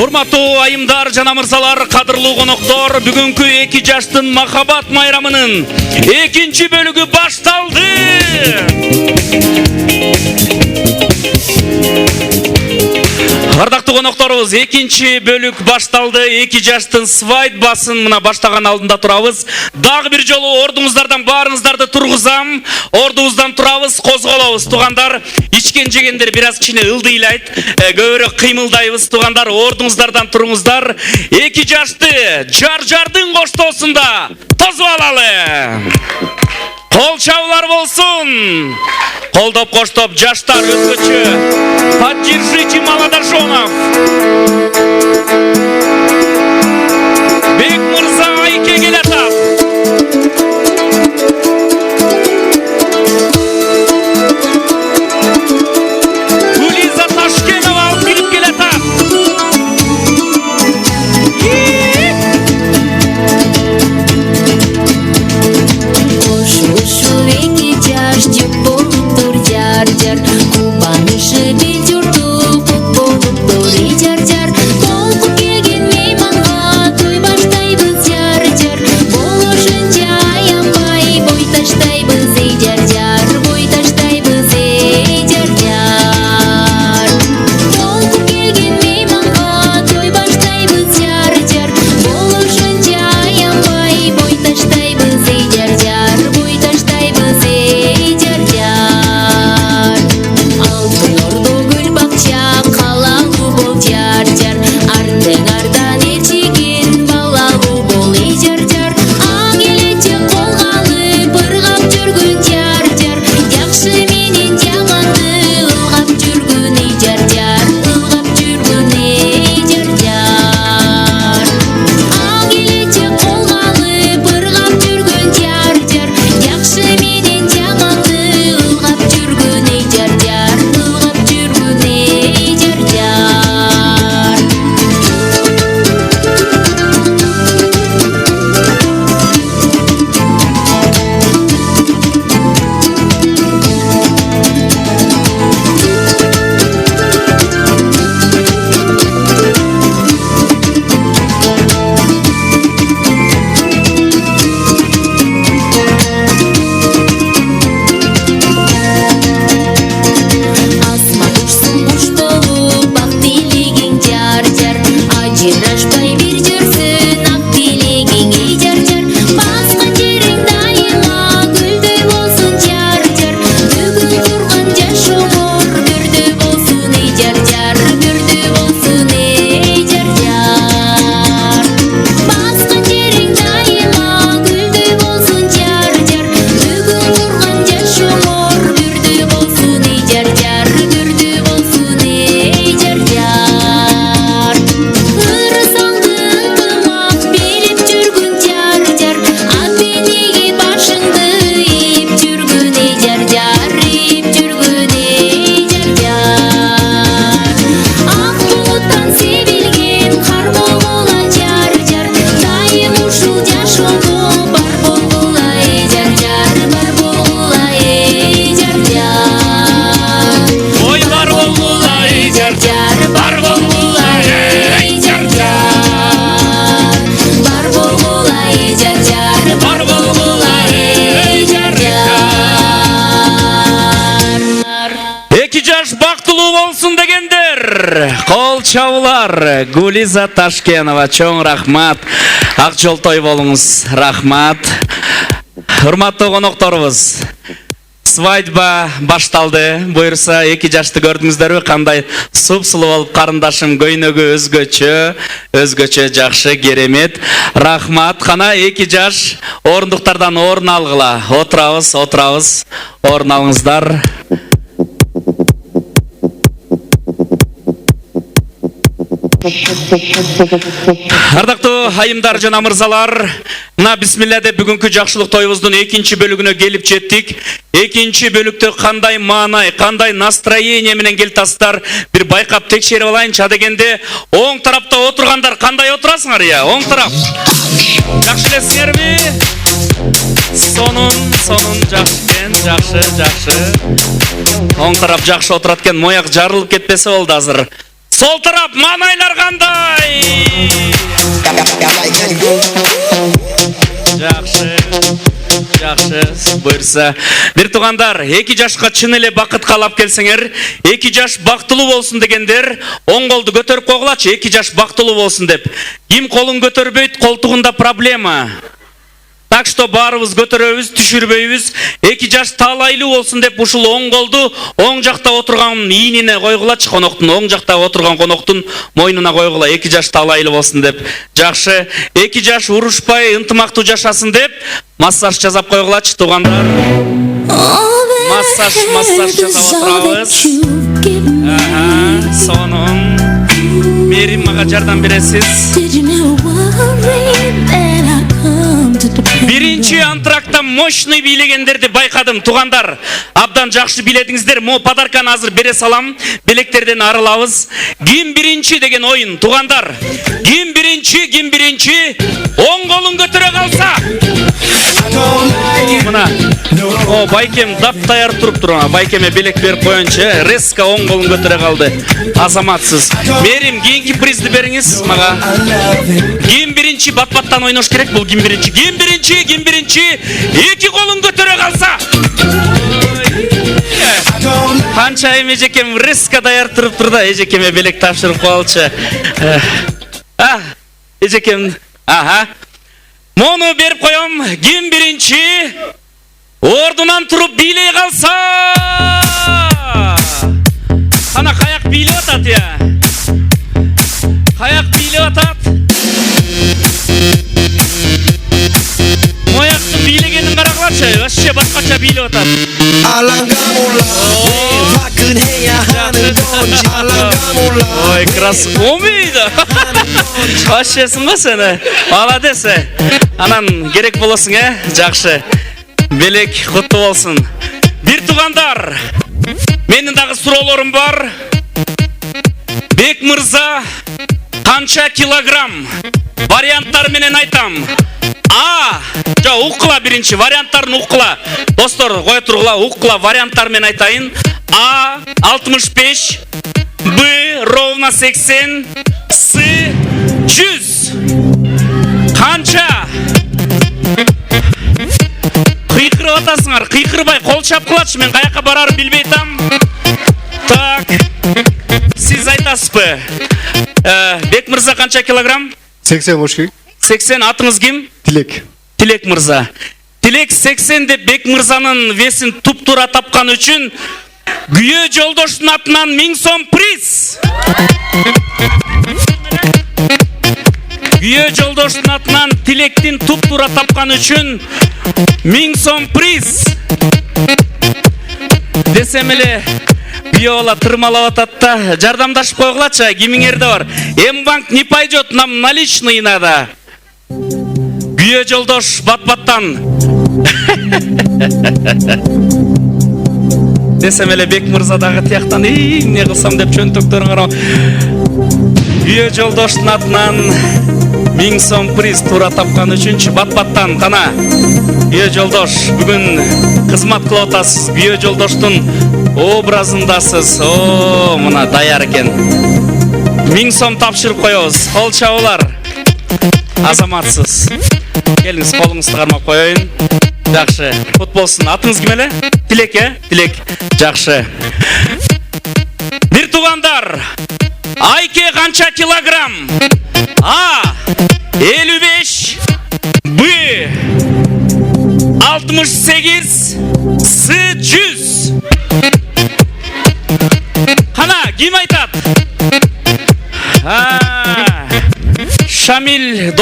Урматтуу айымдар жана мырзалар, кадырлуу коноктор, бүгүнкү 2 жаштын махабат майрамынын 2-чи бөлүгү башталды. Ардактуу конокторубуз, 2-чи бөлүк башталды. 2 жаштын свадьбасын мына баштаган алдында турабыз. Дагы бир жолу ордуңуздардан баарыңыздарды тургузам. Ордубуздан турабыз, козголобуз. Туугандар, ичкен жегендер бир аз кичине ылдыйлайт, көбүрөөк кыймылдайбыз. Туугандар, ордуңуздардан туруңуздар. 2 жашты жар-жардын коштоосунда тосуп алалы. Кол чабуулар болсун. Колдоп коштоп жаштар өзгөчө. Поддержите молодоженов. Бек мырза Айке келатат. Гулиза Ташкенова алып кирип келатат. Кол чабуулар, Гулиза Ташкенова, чоң рахмат. Ак жол той болуңуз, рахмат. Урматтуу конокторубуз, свадьба башталды. Буюрса 2 жашты көрдүңүздөрбү, кандай суп-сулуу болуп, карындашым көйнөгү өзгөчө жакшы, керемет. Рахмат. Кана 2 жаш орындуктардан орун алгыла. Отурабыз, орун алыңыздар. Ардактуу айымдар жана мырзалар, мына бисмилла деп бүгүнкү жакшылык тоюбуздун 2-чи бөлүгүнө келип жеттик. 2-чи бөлүктө кандай маанай, кандай настроение менен келтасыздар, бир байкап текшерип алайынчы дегенде, оң тарапта отургандар кандай отурасыңар я? Оң тарап. Жакшы элесиңерби? Сонун жакшы. Оң тарап жакшы отурат экен, мояк жарылып кетпесе болду азыр. Сол тарап манайлар кандай? Жакшы, буйрса. Бир тугандар, 2 жашка чын эле бакыт каалап келсеңер, 2 жаш бактылуу болсун дегендер, оң колду көтөрүп койгулачы, 2 жаш бактылуу болсун деп. Ким колун көтөрбөйт, колтугунда проблема. Так что барыбыз көтөрөбүз, түшүрбөйбүз. 2 жаш таалайлуу болсун деп ушул оң колду оң жакта отурган ийнине койгулачы, коноктун оң жакта отурган коноктун мойнуна койгула, 2 жаш таалайлуу болсун деп. Жакшы, 2 жаш урушпай, ынтымактуу жашасын деп массаж жасап койгулачы тугандар. Массаж жасап отурабыз. Сонун. Мерим мага жардам бересиз. Биринчи антракта мощный бийлегендерди байкадым тугандар. Абдан жакшы биледиңиздер. Мо подарканы азыр бере салам. Белектерден арылабыз. Ким биринчи деген оюн тугандар. Ким биринчи? Оң колун көтөрө калса. Мына. О, байкем дап даяр туруп туруна. Байкеме белек берип коюнчу. Резко оң колун көтөрө калды. Азаматсыз. Мерим кийинки призди бериңиз мага. Ким биринчи бат-баттан ойнош керек бул ким биринчи? Ким биринчи? 2 колун көтөрө калса. Канча эжекем резко даяр туруп турда, эжекеме белек тапшырып коелчу. Эжекем, Мону берип коем. Ким биринчи? Ордунан туруп бийлей калса. Ана каяк бийлеп атат я? Каяк бийлеп атат? Моякты бийлегенин карагылачы, вообще башкача бийлеп атат. Ой, красомейда. Вообще сынга сени. Молодец. Анан керек болосуң, жакшы. Белек куттуу болсун. Бир тугандар. Менин дагы суроолорум бар. Бек мырза, канча килограмм? Варианттар менен айтам. Уккыла биринчи варианттарын уккыла. Достор, кое тургула, уккыла варианттар менен айтайын. А 65, Б ровно 80, С 100. Канча? Кыйкырып атасыңар, кыйкырбай кол чапкылачы, мен каяка барарын билбей атам. Так. Сиз айтасызбы? Бек мырза канча килограмм? 80 болуш керек. 80, атыңыз ким? Тилек. Тилек мырза. Тилек 80 деп Бек мырзанын весин туп-тура тапкан үчүн күйөө жолдоштун атынан 1000 сом приз. Күйөө жолдоштун атынан Тилектин туп-тура тапкан үчүн 1000 сом приз. Десем эле Биола тырмалап атат да, жардамдашып койгулачы, кимиңерде бар. М-банк не пойдет, нам наличные надо. Күйөө жолдош бат-баттан. Десем эле Бек мырза дагы тияктан эмне кылсам деп чөнтөктөрүн карап. Күйөө жолдоштун атынан 1000 сом приз туура тапкан үчүнчү бат-баттан кана. Күйөө жолдош, бүгүн кызмат кылып атасыз. Күйөө жолдоштун образындасыз. О, мына даяр экен. 1000 сом тапшырып коебуз. Кол чабуулар. Азаматсыз. Келиңиз, колуңузду кармап коеюн. Жакшы. Кут болсун. Атыңыз ким эле? Тилек, Тилек. Жакшы. Бир тугандар. Айке канча килограмм? А 55, Б 68, С 100. Кана, ким айтат? Шамил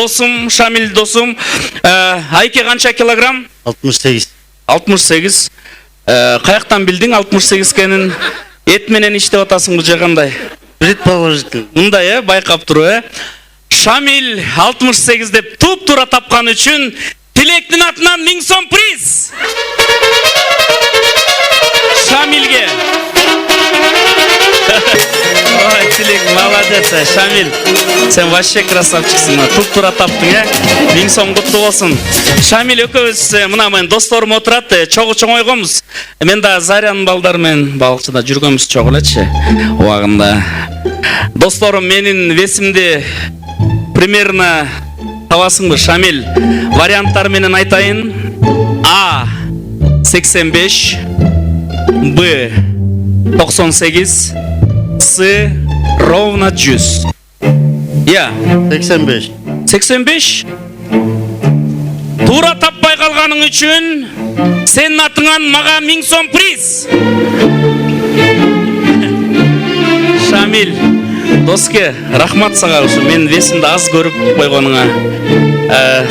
досум. Айке канча килограмм? 68. 68. Каяктан билдиң 68 экенин? Эт менен иштеп атасың бул же кандай? Брит положительный. Мындай, байкап туруп, Шамил 68 деп туп-тура тапкан үчүн Тилектин атынан 1000 сом приз. Шамилге. Ой. Силик, молодец, Шамил. Сен вообще красавчиксың. Туп-тура таптың, 1000 сом құтты болсын. Шамил экөөбүз мына мен досторум отурат, чогуу ойгомуз. Мен да Зарян балдармен балыкчыда жүргөнбүз чогуу элечи. Убагында. Досторум менин весимди примерно табасыңбы, Шамил? Варианттар менен айтайын. А 85, Б 98, С ровно 100. Я 85. 85. Тура таппай қалғаның үшін сен атыңан мага 1000 сом приз. Шамил, доске, рахмат сага ушу. Мен весимди аз көрүп койгонуңа.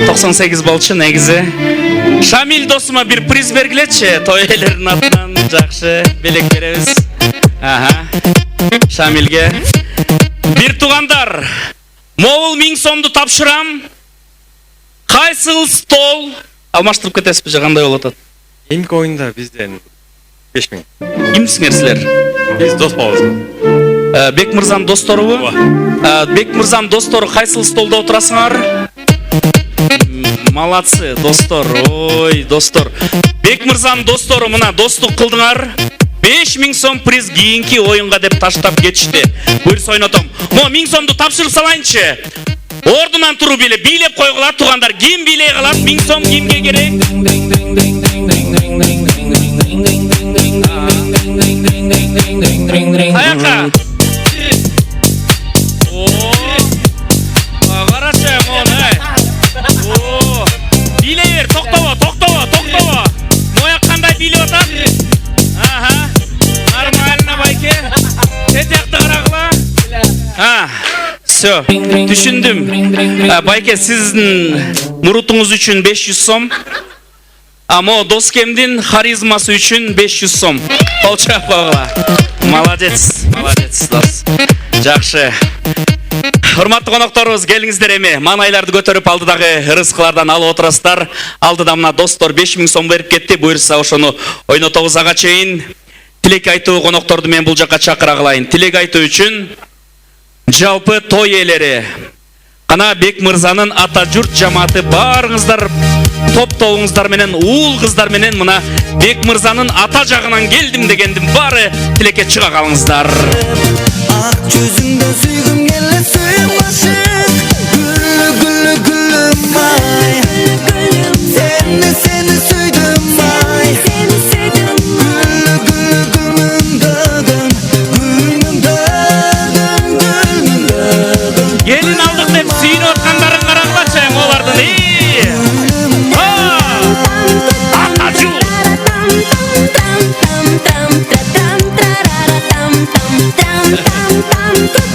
98 болчу негизи. Шамил досума бир приз бергилечи. Той элердин атынан жакшы белек беребиз. Шамилге. Бир туугандар, могул 1000 сомду тапшырам. Кайсыл стол алмаштырып кетесизби же кандай болуп атат? Эмки оюнда бизден 5000. Кимсиңер силер? Биз дос болобуз. Бек мырзанын досторубу? Бек мырзанын достору кайсыл столдо отурасыңар? Молодцы, достор. Ой, достор. Бек мырзанын достору мына достук кылдыңар. 5000 сом приз кийинки оюнга деп таштап кетишти. Буйрса ойнотом. Мо 1000 сомду тапшырып салайынчы. Ордунан туруп эле бийлеп койгула туугандар. Ким бийлей калат? 1000 сом кимге керек? Каяка? Карачы мону. Бийлей бер, токтобо. Моя кандай бийлеп атат? Нормально байке. Тетякты карагыла. Все, түшүндүм. Байке, сиздин мурутуңуз үчүн 500 сом. Мо доскемдин харизмасы үчүн 500 сом. Колчап койгула. Молодец, дос. Жакшы. Урматтуу конокторубуз, келиңиздер эми. Манайларды көтөрүп алдыдагы рызкылардан алып отурасыздар. Алдыда мына достор 5000 сом берип кетти. Буйрса ошону ойнотобуз ага чейин. Тилек айтуу конокторду мен бул жакка чакыра кылайын. Тилек айтуу үчүн жалпы той ээлери, кана Бек мырзанын ата журт жамааты баарыңыздар топ-тобуңуздар менен, уул кыздар менен мына Бек мырзанын ата жагынан келдим дегендин баары тилекке чыга калыңыздар. Ак жүзүңдө сүйгүм келе сүйүм ашык, гүлүм ай. Сени сүйдүм ай. Gelin aldık деп сүйүнүп аткандарын карагылачы олардын.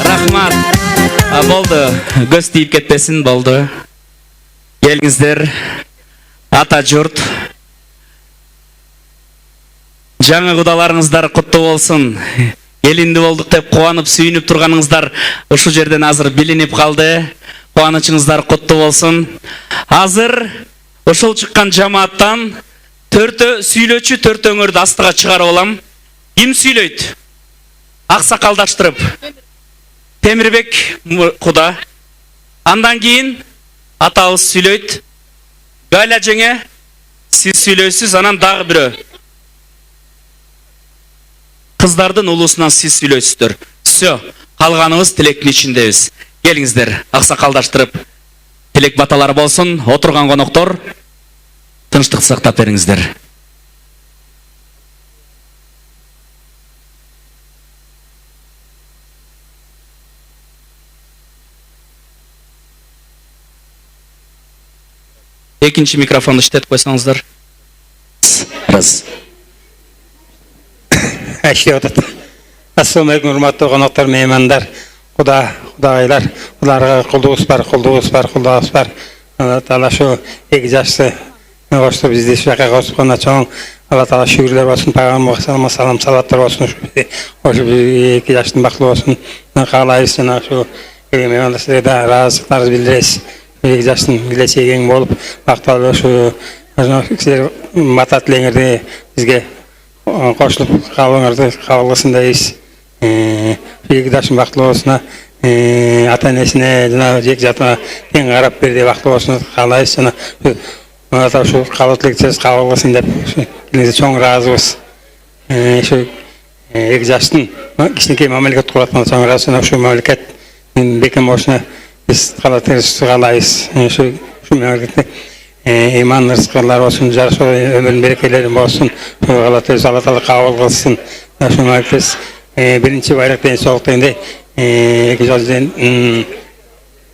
Рахмат. Болду. Көз тийип кетпесин, болду. Келиңиздер. Ата журт. Жаңы кудаларыңыздар куттуу болсун. Келинди болдук деп кубанып сүйүнүп турганыңыздар ушул жерден азыр билинип калды. Кубанычыңыздар куттуу болсун. Азыр ошол чыккан жамааттан сүйлөөчү төртөөңөрдү астыга чыгарып алам. Ким сүйлөйт? Аксакалдаштырып. Темирбек куда. Андан кийин атабыз сүйлөйт. Галя жеңе сиз сүйлөйсүз, анан дагы бирөө. Кыздардын улусунан сиз сүйлөйсүздөр. Все, калганыбыз тилектин ичиндебиз. Келиңиздер, аксакалдаштырып. Тилек баталары болсун. Отурган коноктор, тынчтык сактап бериңиздер. Экинчи микрофонду иштетип койсоңуздар. Раз. Ассаламу алейкум, урматтуу коноктор, меймандар, кудагайлар, буларга кулдугубуз бар. Алла таала шу эки жашты кошту бизди ушул жака косупкона чоң. Алла таала шүгүрлөр болсун, пайгамбарга салам салаттар болсун. Ошо эки жаштын бактылуу болсун. Каалайбыз жана ушу меймандарды да ыраазычылыктарыбызды билдиребиз. Эки жаштын келечеги болуп, бакталуу ушу силер мата тилеңерди бизге кошулуп калыңарды кабыл кылсын дейбиз. Egdaşın baqtlı olsun. Ata-enesine, jana jek jatına teң qarap berdi baqtlı olsun. Qalaysiz jana. Ata şu qalatlıksız qabul qılsın dep elinize çoң razыбыз. Şu Egdaştın кичинекей мамлекет куратын соң расына şu мамлекет бекем болушуна biz qalayız. Şu mемлекетте iman rızıklar olsun, jarışı ömrün berekeleri olsun. Allah Teala qabul qılsın. Şu mevcut birinci bayrak den soğukta indi. Güzelden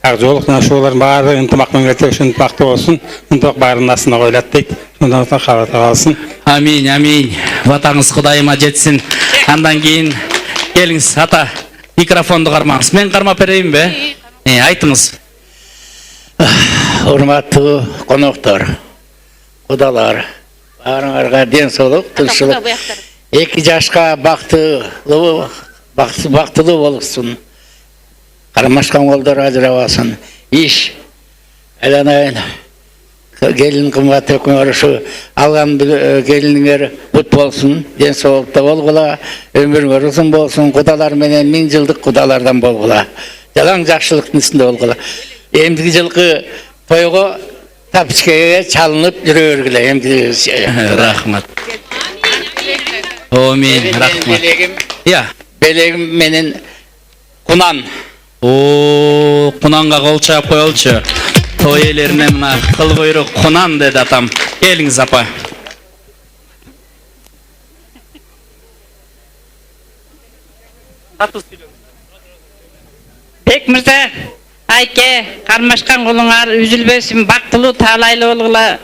Aqjoluktan şuların barı ынтымақтың өте үшін ынтымақты olsun. Ынтымақ барының астына қойылады дейді. Сондан соң қабат қалсын. Амин, амин. Ватаңыз Құдайыма жетсін. Андан кейін келіңіз, ата, микрофонды қармаңыз. Мен қармап берейін бе? Айтыңыз. Урматтуу коноктор, кудалар, баарыңарга ден соолук, тынччылык. 2 жашка бактылуу болупсун. Кармашкан колдор ажырабасын. Иш айланайын. Келин кымбат өкмөр ушу алган келиниңер бут болсун, ден соолукта болгула, өмүрүңөр узун болсун, кудалар менен 1000 жылдык кудалардан болгула. Жалаң жакшылыктын ичинде болгула. Эмдиги жылкы тойго тапчкеге чалынып жүрө бергиле. Эмди Рахмат. Амин, рахмат. Белегим менен кунан. Кунанга кол чаап коелчу. Той элерине мына кыл койрук кунан деди атам. Келиңиз апа. Бек мырза, айке, кармашкан колуңар үзүлбөсүн, бактылуу, таалайлуу болгула.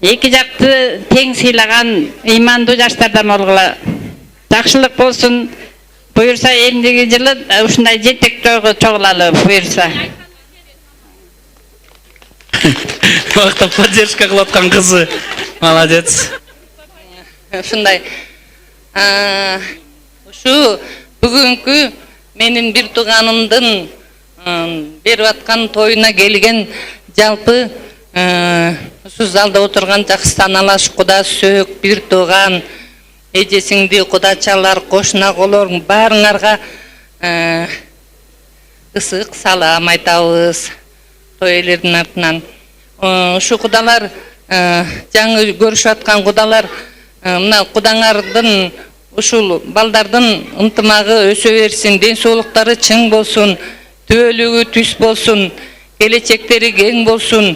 2 жакты тең сыйлаган ыймандуу жаштардан болгула. Жакшылык болсун. Буюрса эмдиги жылы ушундай жетек тойго чогулалы буюрса. Вакытта поддержка кылып аткан кызы. Молодец. Ушундай. Ушу бүгүнкү менин бир тууганымдын берип аткан тоюна келген жалпы ушу залда отурган жакшы саналаш куда сөөк бир тууган эжесиңди кудачалар, кошунаголор баарыңарга ысык салам айтабыз той элердин артынан. Ушу кудалар жаңы көрүшүп аткан кудалар мына кудаңардын ушул балдардын ынтымагы өсө берсин, ден соолуктары чың болсун, төөлүгү түз болсун, келечектери кең болсун,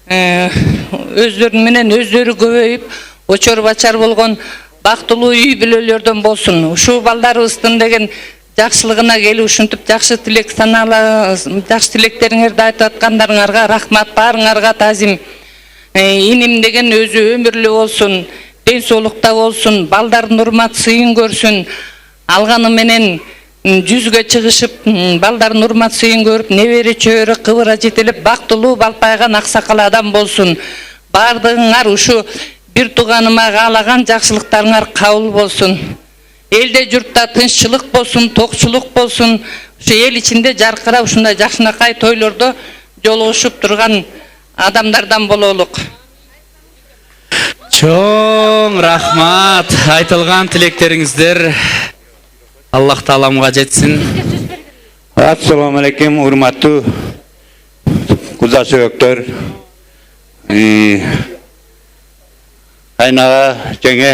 өздөрү менен өздөрү көбөйүп, очор бачар болгон бактылуу үй бүлөлөрдөн болсун. Ушул балдарыбыздын деген жакшылыгына келип ушинтип жакшы тилек санала, жакшы тилектериңерди айтып аткандарыңарга рахмат, баарыңарга таазим. Иним деген өзү өмүрлүү болсун, ден соолукта болсун, балдардын урмат сыйын көрсүн. Алганы менен жүзгө чыгышып, балдардын урмат сыйын көрүп, небери чөбөрө кыбыра жетелеп, бактылуу балпайган аксакал адам болсун. Бардыгыңар ушу бир тууганыма каалаган жакшылыктарыңар кабыл болсун. Элде журтта тынччылык болсун, токчулук болсун. Ушу эл ичинде жаркырап ушундай жакшынакай тойлордо жолугушуп турган адамдардан бололук. Чоң рахмат. Айтылган тилектериңиздер Аллах Тааламга жетсин. Assalamu alaikum, урматтуу куда сөйөктөр. Айнага жеңе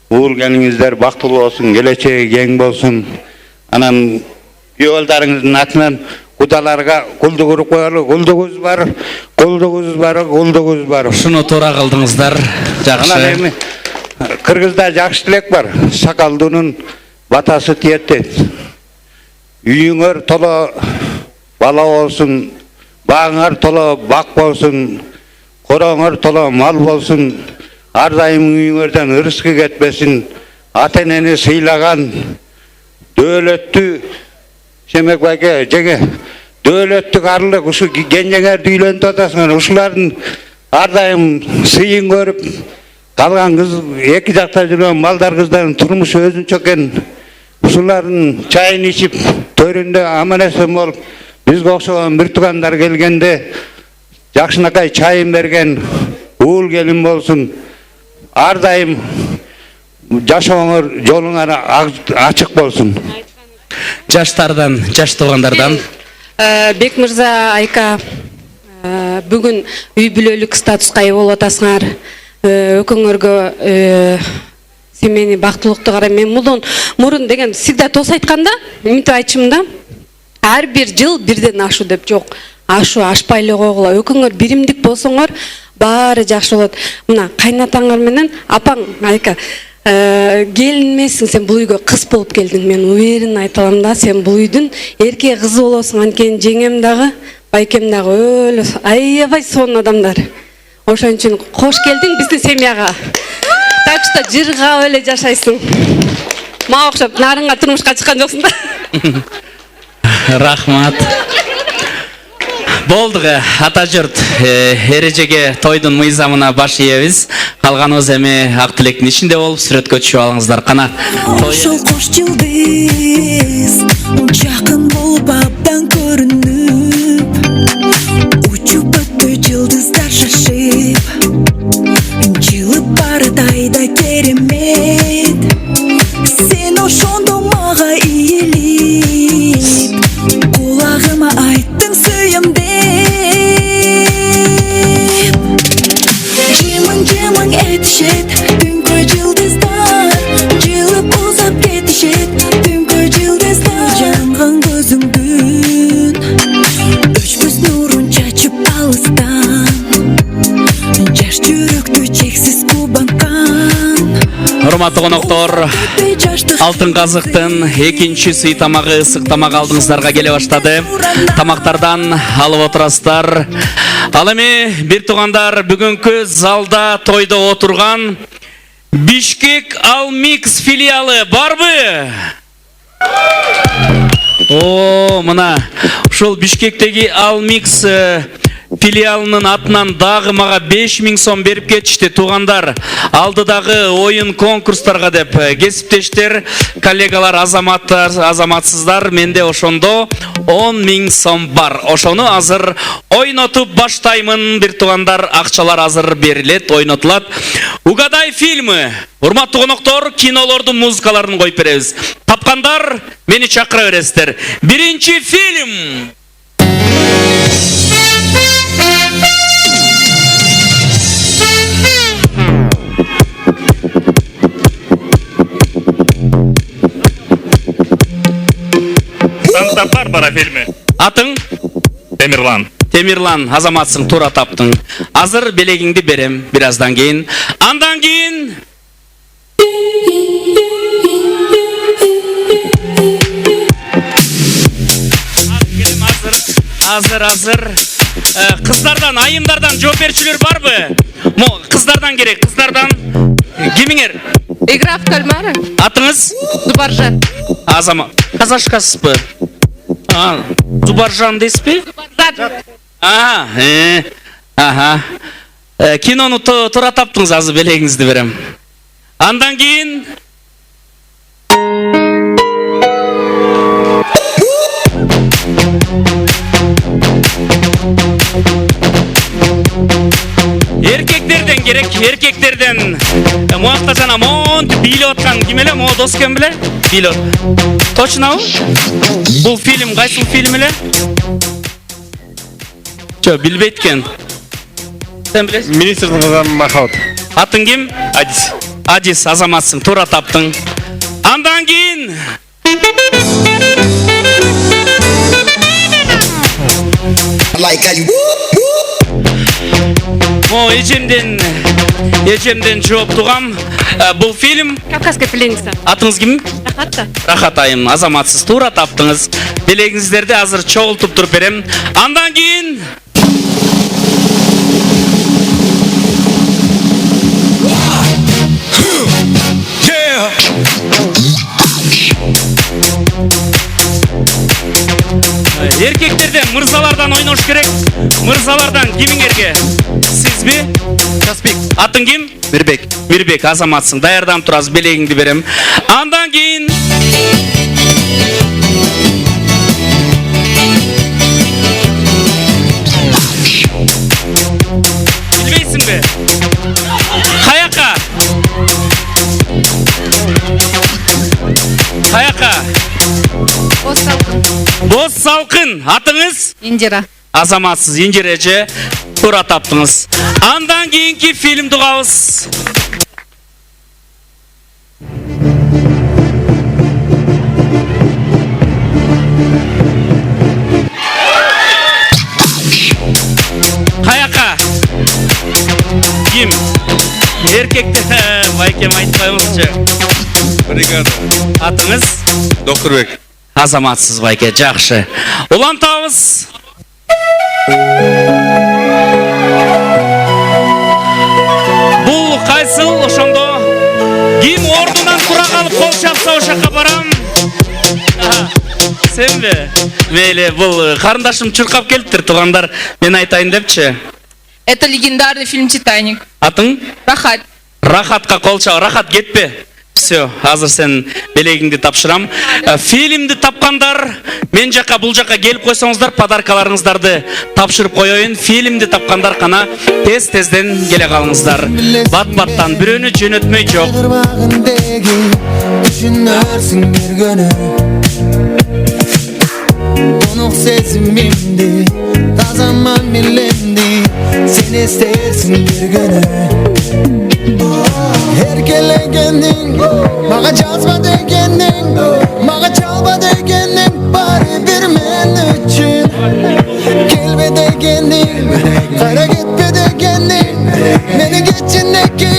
уул келиңиздер бактылуу болсун, келечеги кең болсун. Анан күйөөлдарыңыздын атынан кудаларга кулдук уруп коелу, кулдугубуз бар, кулдугубуз бар, кулдугубуз бар. Шуну туура кылдыңыздар. Жакшы. Анан эми Кыргызда жакшы тилек бар. Сакалдуунун батасы тиетти. Үйүңөр толо бала болсун, бааңар толо бак болсун, короңор толо мал болсун. Ар дайым үйүңөрдөн ырыскы кетпесин. Ата-энени сыйлаган дөөлөттүү Шемек байке, жеңе дөөлөттүк арлык ушу кенжеңерди үйлөнтүп атасыңар. Ушулардын ар дайым сыйын көрүп, калган кыз эки жакта жүргөн малдар кыздардын турмушу өзүнчө экен. Ушулардын чайын ичип, төрүндө аман-эсен болуп, бизге окшогон бир туугандар келгенде жакшынакай чайын берген уул келин болсун. Ар дайым жашооңор, жолуңар ачык болсун. жаштардан, жаш туугандардан. Бек мырза, Айка, бүгүн үй бүлөлүк статуска ээ болуп атасыңар. Экөөңөргө семейный бактылыкты карай. Мен мурун деген всегда тос айтканда, мынтип айтчумун да. Ар бир жыл бирден ашу деп жок. Ашу ашпай эле койгула. Экөөңөр биримдик болсоңор баары жакшы болот. Мына кайнатаңар менен апаң Айка келин эмессиң, сен бул үйгө кыз болуп келдиң. Мен уверен айта алам да, сен бул үйдүн эркек кызы болосуң. Анткени жеңем дагы, байкем дагы өлө аябай сонун адамдар. Ошон үчүн кош келдиң биздин семьяга. Так что жыргап эле жашайсың. Мага окшоп нарыңга турмушка чыккан жоксуң да. Рахмат. Болдук, ата журт, эрежеге тойдун мыйзамына баш ийебиз. Калганыбыз эми ак тилектин ичинде болуп сүрөткө түшүп алыңыздар. Кана. Ошол кош жылдыз жакын болуп абдан көрүнүп, учуп өттү жылдыздар шашып, жылып барат айда керемет. Сен ошондо мага ийилип, кулагыма айттың сүйөм деп. Жымың этишет түнкү жылдыздар, жылып узап кетишет түнкү жылдыздар. Жанган көзүңдүн өчпөс нурун чачып алыстан, жаш жүрөктү чексиз кубанткан. Урматтуу коноктор, Алтын казыктын экинчи сый тамагы, ысык тамак алдыңыздарга келе баштады. Тамактардан алып отурасыздар. Ал эми бир туугандар, бүгүнкү залда тойдо отурган Бишкек Алмикс филиалы барбы? Мына ушул Бишкектеги Алмикс филиалынын атынан дагы мага 5000 сом берип кетишти туугандар. Алдыдагы оюн конкурстарга деп кесиптештер, коллегалар, азаматсыздар, менде ошондо 10.000 сом бар. Ошону азыр ойнотуп баштаймын, бир туугандар, акчалар азыр берилет, ойнотулат. Угадай фильмы. Урматтуу коноктор, кинолордун музыкаларын коюп беребиз. Тапкандар мени чакыра бересиздер. Биринчи фильм. Санта-Барбара фильми. Атың? Темирлан. Темирлан, азаматсың, туура таптың. Азыр белегиңди берем бираздан кийин. Андан кийин Азыр кыздардан, айымдардан жооп берчүлөр барбы? Кыздардан керек, кыздардан. Кимиңер? Игра в кальмара. Атыңыз? Зубаржан. Азамат. Казашкасызбы? Зубаржан дейсизби? Кинону туура таптыңыз, азыр белегиңизди берем. Андан кийин эркектерден керек, эркектерден. Муакта жана монтип бийлеп аткан ким эле? Мо дос кем беле? Бийлеп. Точнобу? Бул фильм кайсыл фильм эле? Жо, билбейт экен. Сен билесиң? Министрдин кызы Махабат. Атың ким? Адис. Адис, азаматсың, туура таптың. Андан кийин эжемден жооп тугам. Бул фильм Кавказская пленница. Атыңыз ким? Рахатта. Рахат айым, азаматсыз, туура таптыңыз. Белегиңиздерди азыр чогултуп туруп берем. Андан кийин эркектерден, мырзалардан ойнош керек. Мырзалардан кимиңерге? Сизби? Каспик. Атың ким? Мирбек. Мирбек, азаматсың, даярданып турасыз, белегиңди берем. Андан кийин билбейсиңби? Каяка? Остров Кыз салкын. Атыңыз? Инжира. Азаматсыз Инжиреже. Тура таптыңыз. Андан кийинки фильмди угабыз. Каяка? Ким? Эркекти байкем айтпаймызчы. Бригада. Атыңыз? Докторбек. Азаматсыз байке, жакшы. Улантабыз. Бул кайсыл ошондо ким ордунан тура калып кол чапса ошакка барам. Сенбе? Мейли, бул карындашым чуркап келиптир, туугандар. Мен айтайын депчи. Это легендарный фильм «Титаник». Атың? Рахат. Рахатка кол чап. Рахат кетпе. Все, азыр сен белегиңди тапшырам. Фильмди тапкандар мен жака бул жака келип койсоңуздар, подаркаларыңыздарды тапшырып коеюн. Фильмди тапкандар кана тез-тезден келе калыңыздар. Бат-баттан бирөөнү жөнөтмөй жок. Düşünürsün bir günü Donuk sesimimdi Ta zaman bilimdi Sen istersin bir günü Erkelegendin Mağa cazma degendin Mağa çalma degendin Bari bir men üçün Kelbe degendin Kara gitme degendin Meni geçinle keyin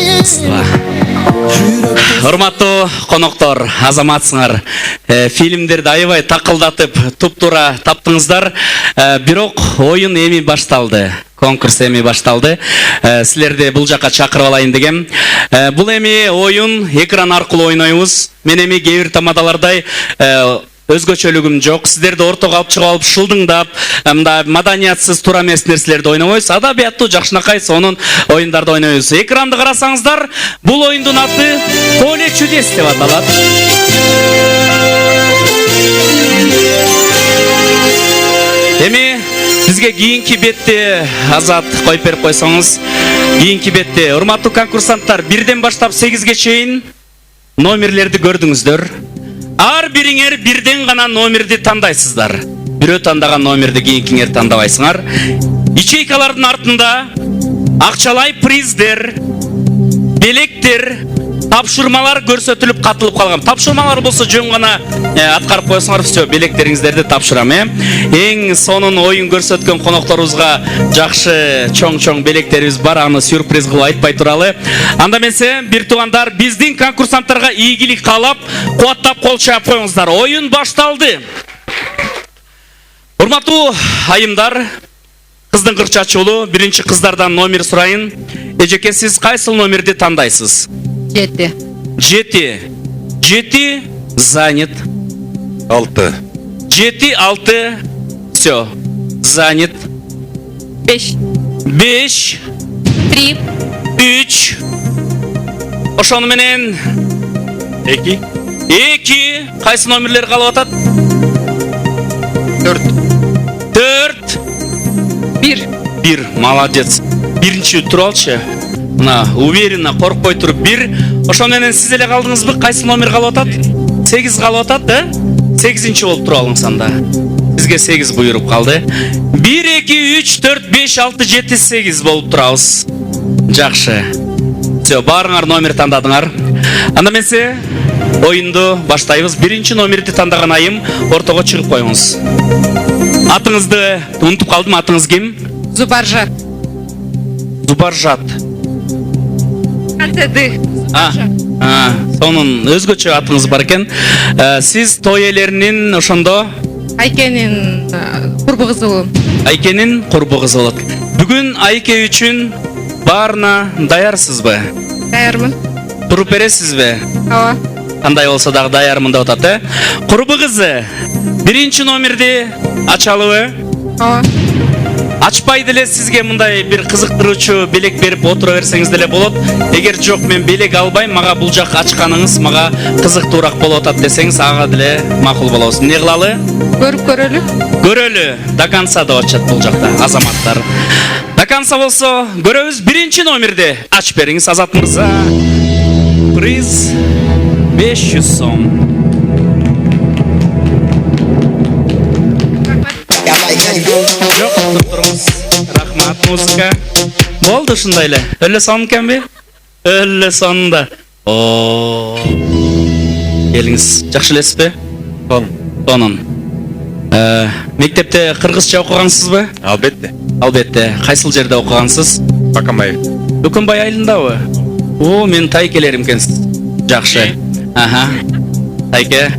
Урматтуу коноктор, азаматсыңар. Фильмдерди аябай такылдатып, туп-тура таптыңыздар. Бирок оюн эми башталды. Конкурс эми башталды. Силерди бул жака чакырып алайын дегем. Бул эми оюн экран аркылуу ойнойбуз. Мен эми кээ бир тамадалардай өзгөчөлүгүм жок. Сиздерди ортого алып чыгып алып шылдыңдап, мында маданиятсыз тура эмес нерселерди ойнобойбуз. Адабияттуу жакшынакай сонун оюндарды ойнойбуз. Экранды карасаңыздар, бул оюндун аты Поле чудес деп аталат. Эми бизге кийинки бетте Азат коюп берип койсоңуз, кийинки бетте урматтуу конкурсанттар 1ден баштап 8ге чейин номерлерди көрдүңүздөр. Ар бириңер бирден гана номерди тандайсыздар. Бирөө тандаган номерди кийинкиңер тандабайсыңар. Ичейкалардын артында акчалай приздер, белектер, тапшырмалар көрсөтүлүп катылып калган. Тапшырмалар болсо жөн гана аткарып коесуңар, все, белектериңиздерди тапшырам. Эң сонун оюн көрсөткөн конокторубузга жакшы чоң-чоң белектерибиз бар, аны сюрприз кылып айтпай туралы. Анда эмесе, бир туугандар, биздин конкурсанттарга ийгилик каалап, кубаттап кол чаап коюңуздар. Оюн башталды. Урматтуу айымдар, кыздын кырчачуулу, биринчи кыздардан номер сурайын. Эжеке, сиз кайсыл номерди тандайсыз? 7. 7 занят. 6. 7, 6. Все. Занят. 5. 5. 3. 3. Ошону менен 2. 2. Кайсы номерлер калып атат? 4. 4. 1. 1. Молодец. Биринчи туруп алчы. Мына уверенно коркпой туруп 1. Ошону менен сиз эле калдыңызбы? Кайсы номер калып атат? 8 калып атат, да? 8-нчи болуп туруп алыңыз анда. Сизге 8 буйруп калды. 1, 2, 3, 4, 5, 6, 7, 8 болуп турабыз. Жакшы. Все, баарыңар номер тандадыңар. Анда эмесе оюнду баштайбыз. Биринчи номерди тандаган айым ортого чыгып коюңуз. Атыңызды унутуп калдым. Атыңыз ким? Зубаржат. Зубаржат. Сонун өзгөчө атыңыз бар экен. Сиз той элеринин ошондо Айкенин курбу кызы болом. Айкенин курбу кызы болот. Бүгүн Айке үчүн баарына даярсызбы? Даярмын. Туруп бересизби? Ооба. Кандай болсо дагы даярмын деп атат, Курбу кызы, биринчи номерди ачалыбы? Ооба. Ачпай деле сизге мындай бир кызыктыруучу белек берип отура берсеңиз деле болот. Эгер жок, мен белек албайм, мага бул жак ачканыңыз мага кызыктуураак болуп атат десеңиз, ага деле макул болобуз. Эмне кылалы? Көрүп көрөлү. Көрөлү. До конца деп атышат бул жакта азаматтар. До конца болсо көрөбүз. Биринчи номерди ачып бериңиз, Азат мырза. Приз 500 сом. Тұрыңыз. Рахмат, музыка. Болды шындай эле. Өлө сон экен бе? Өлө сонда. О. Келиңиз, жакшы элесиз бе? Тонун. Мектепте кыргызча окугансызбы? Албетте. Албетте. Кайсыл жерде окугансыз? Бакамай. Өкөнбай айылындабы? О, мен тайкелерим экенсиз. Жакшы. Аха. Тайке.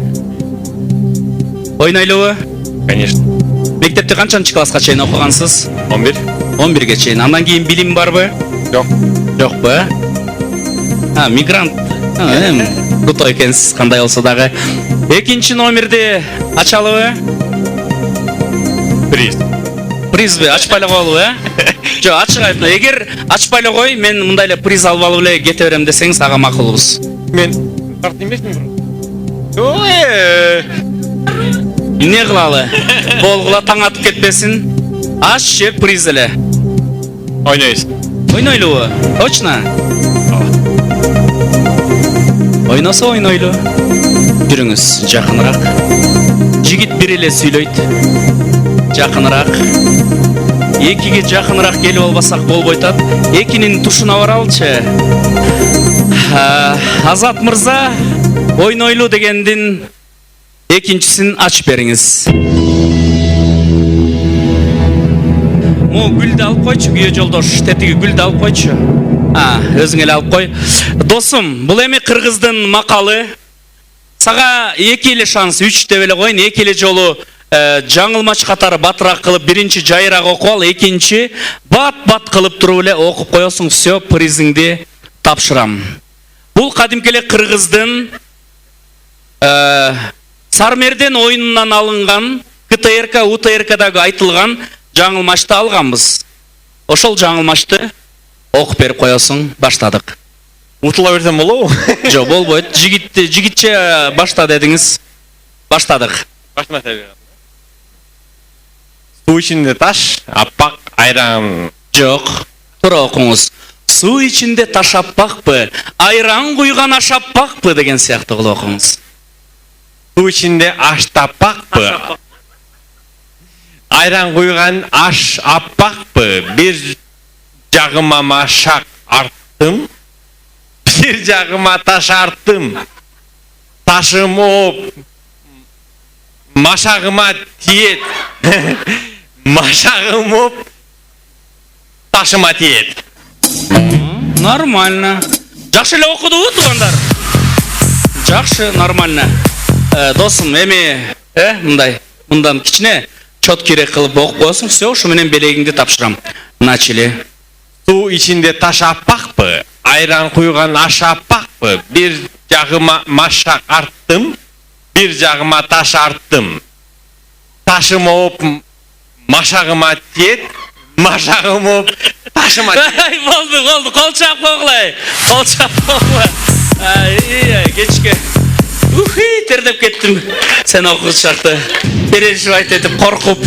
Ойнойлубу? Конечно. Мектепте канчанчы класска чейин окугансыз? 11. 11ге чейин. Андан кийин билим барбы? Жок. Жокпу? Мигрант. Крутой экенсиз, кандай болсо дагы. Экинчи номерди ачалыбы? Призби ачпай эле коелу, Жок, ачык айтма. Эгер ачпай эле кой, мен мындай эле приз алып алып эле кете берем десең, сага макулбуз. Мен карт эмесмин. Эмне кылалы? Болгула таң атып кетпесин. Аш жеп приз эле. Ойнойсуз. Ойнойлубу? Точно? Ойносо ойнойлу. Жүрүңүз жакыныраак. Жигит бир эле сүйлөйт. Жакыныраак. Экиге жакыныраак келип албасак болбойт ат. Экинин тушуна баралчы. Азат мырза, ойнойлу дегендин экинчисин ачып бериңиз. Гүлдү алып койчу, күйөө жолдош, тетиги гүлдү алып койчу. Өзүң эле алып кой. Досум, бул эми кыргыздын макалы. Сага 2 эле шанс, 3 деп эле коюн, 2 эле жолу жаңылмач катары батыраак кылып, биринчи жайыраак окуп ал, экинчи бат кылып туруп эле окуп коесуң, все, призиңди тапшырам. Бул кадимки эле кыргыздын Сармерден оюнунан алынган, КТРК, УТРКдагы айтылган жаңылмачты алганбыз. Ошол жаңылмачты окуп берип коесуң, баштадык. Утула берсем болобу? Жок, болбойт. Жигитче башта дедиңиз. Баштадык. Башына берем. Суу ичинде таш, аппак айран. Жок. Туура окуңуз. Суу ичинде таш аппакпы, айран куйган аш аппакпы деген сыяктуу кылып окуңуз. Суу ичинде аш таппакпы. Айран куйган аш аппакпы. Бир жагыма машак арттым. Бир жагыма таш арттым. Ташым оп. Машагыма тиет. Машагым оп. Ташыма тиет. Нормально. Жакшы эле окудубу, туугандар? Жакшы, нормально. Досум, эми, мындан кичине чоткирээк кылып окуп коесуң, все, ушу менен белегиңди тапшырам. Начали. Суу ичинде таш аппакпы, айран куйган аш аппакпы, бир жагыма машак арттым, бир жагыма таш арттым. Ташым оп, машагыма тиет, машагым оп, ташыма тиет. Болду, кол чаап койгула. Кол чаап койгула. Кечке. Тердеп кеттим. Сен окугуч шакты. Переживать этип, коркуп.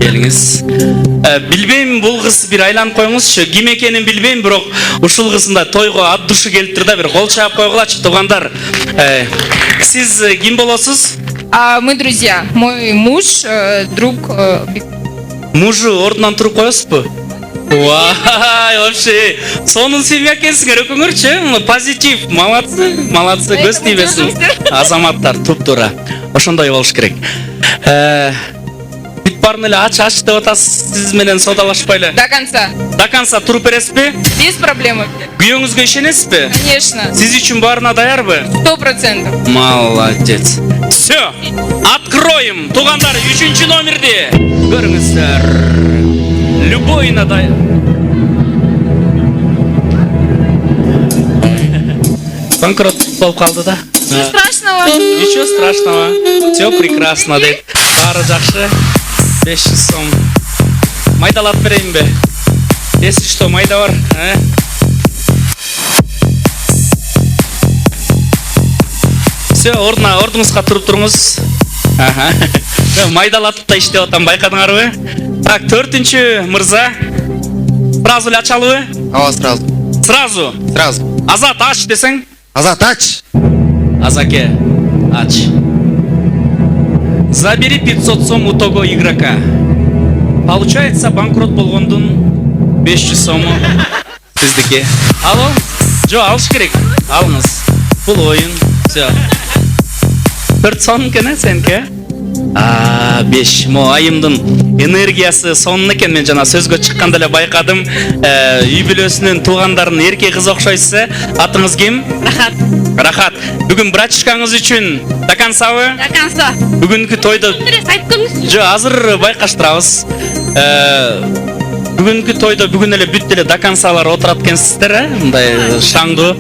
Келиңиз. Билбейм, бул кыз бир айланып коюңузчу. Ким экенин билбейм, бирок ушул кызында тойго ат душу келиптир да, бир кол чаап койгулачы, туугандар. Сиз ким болосуз? Мы друзья. Мой муж, друг. Мужу ордунан туруп коесузбу? Вай, вообще, сонун семья экенсиңер, өкүңөрчү. Позитив, молодцы, көз тийбесин. Азаматтар, туп-туура. Ошондой болуш керек. Бүт баарын эле ач деп атасыз, сиз менен содалашпай эле. До конца. До конца туруп бересизби? Без проблем. Күйөөңүзгө ишенесизби? Конечно. Сиз үчүн баарына даярбы? 100%. Молодец. Все, откроем, туугандар, 3-чү номерди. Көрүңүздөр. Любой надай. Банкрот болуп калды да. Ничего страшного. Ничего страшного. Все прекрасно дейт. Баары жакшы. 500 сом. Майдалап берейинби? Если что, майда бар, Все, ордуңузга туруп туруңуз. Майдалатып да иштеп атам, байкадыңарбы? Так, 4-чү мырза. Сразу эле ачалыбы? Ооба, сразу. Сразу? Сразу. Азат, ач десең? Азат, ач. Азаке, ач. Забери 500 сом у того игрока. Получается, банкрот болгондун 500 сому сиздики. Алло? Жо, алыш керек. Алыңыз. Бул оюн. Всё. 4 сон кene сенке? 5. Мо айымдын энергиясы сонун экен. Мен жана сөзгө чыкканда эле байкадым. Үй бүлөсүнүн туугандарын эркек кыз окшойсуз. Атыңыз ким? Рахат. Рахат. Бүгүн братишкаңыз үчүн дакансабы? Даканса. Бүгүнкү тойдо Айтып көрүңүз. жо азыр байкаштырабыз. Бүгүнкү тойдо бүгүн эле бүт эле дакансалар отурат экенсиздер, мындай шаңдуу.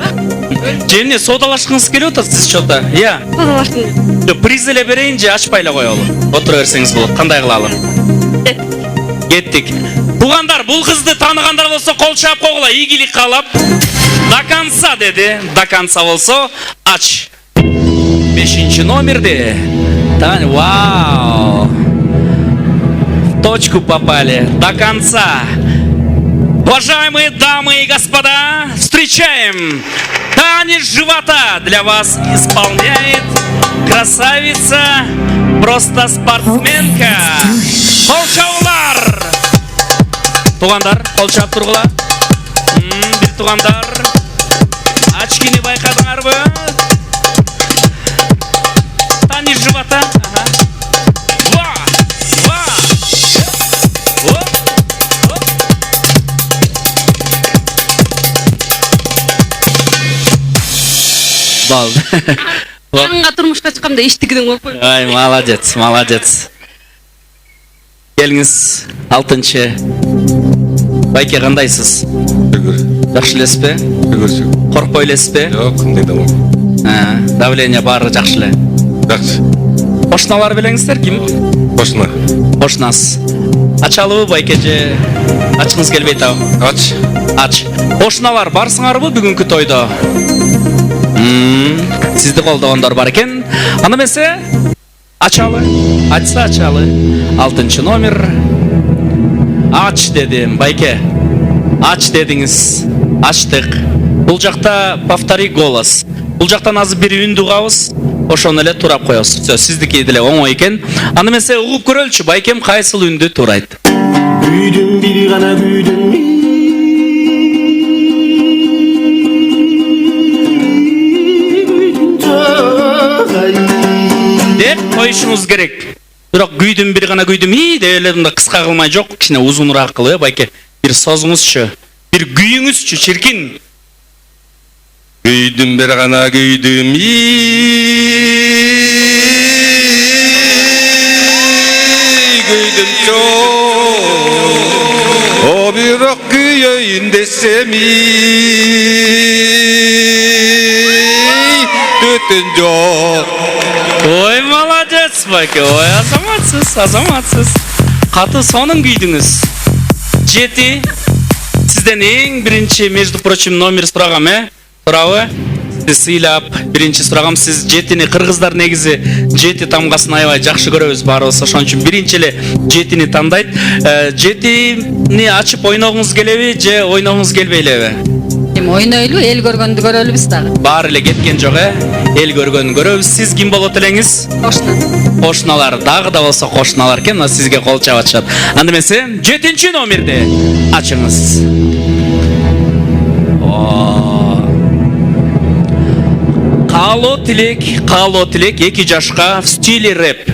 Же эмне содалашкыңыз келип атат сиз чото? Иә. Содалаштым. Жо, приз эле берейин же ачпай эле коелу? Отура берсеңиз болот. Кандай кылалы? Кеттик. Туугандар, бул кызды тааныгандар болсо кол чаап койгула, ийгилик каалап. Даканса деди. Даканса болсо ач. 5 номерди. Вау. В точку попали. До конца. Уважаемые дамы и господа, встречаем. Танец живота для вас исполняет красавица, просто спортсменка. Колчаулар. Тугандар, колчап тургула. Бир тугандар. Очкини байкадыңарбы? Танец живота. Жаңға турмушка чыкканда эчтигиден коркпойм. Ай, молодец, молодец. Келиңиз, 6-чы. Байке, кандайсыз? Жакшы элесизби? Коркпой элесизби? Жок, кандай да болот. Давление баары жакшы эле. Жакшы. Кошуналар белеңиздер ким? Кошуна. Кошунас. Ачалыбы байке же ачкыңыз келбей атабы? Ач. Ач. Кошуналар барсыңарбы бүгүнкү тойдо? Сизди колдогондор бар экен. Аны эмесе ачалы. Ачса ачалы. 6 номер. Ач дедим, байке. Ач дедиңиз. Ачтык. Бул жакта повтори голос. Бул жактан азыр бир үндү угабыз. Ошону эле турап коебуз. Сөз сиздики деле оңой экен. Аны эмесе угуп көрөлчү, байкем кайсыл үндү турайт? Күйдүм бир гана күйдүм. Деп коюшуңуз керек. Бирок күйдүм бир гана күйдүм деп эле мындай кыска кылмай жок, кичине узунураак кылып, байке. Бир созуңузчу, бир күйүңүзчү чиркин. Күйдүм бир гана күйдүм. Күйдүм чоо. Бирок күйөйүн десем түтүн жок. Ой, молодец, байке. Ой, азаматсыз, азаматсыз. Каты сонун күйдүңүз. 7. Сизден эң биринчи, между прочим, номер сурагам, Турабы? Сизди сыйлап, биринчи сурагам, сиз 7-ни кыргыздар негизи 7 тамгасын аябай жакшы көрөбүз баарыбыз. Ошон үчүн биринчи эле 7-ни тандайт. 7-ни ачып ойногуңуз келеби же ойногуңуз келбей элеби? Ойнойлу, эл көргөндү көрөлүбүз дагы. Баары эле кеткен жок, эл көргөнүн көрөбүз. Сиз ким болот элеңиз? Кошуна. Кошуналар, дагы да болсо кошуналар экен, мына сизге кол чаап атышат. Анда эмесе 7 номерди ачыңыз. Каалоо тилек 2 жашка в стиле рэп.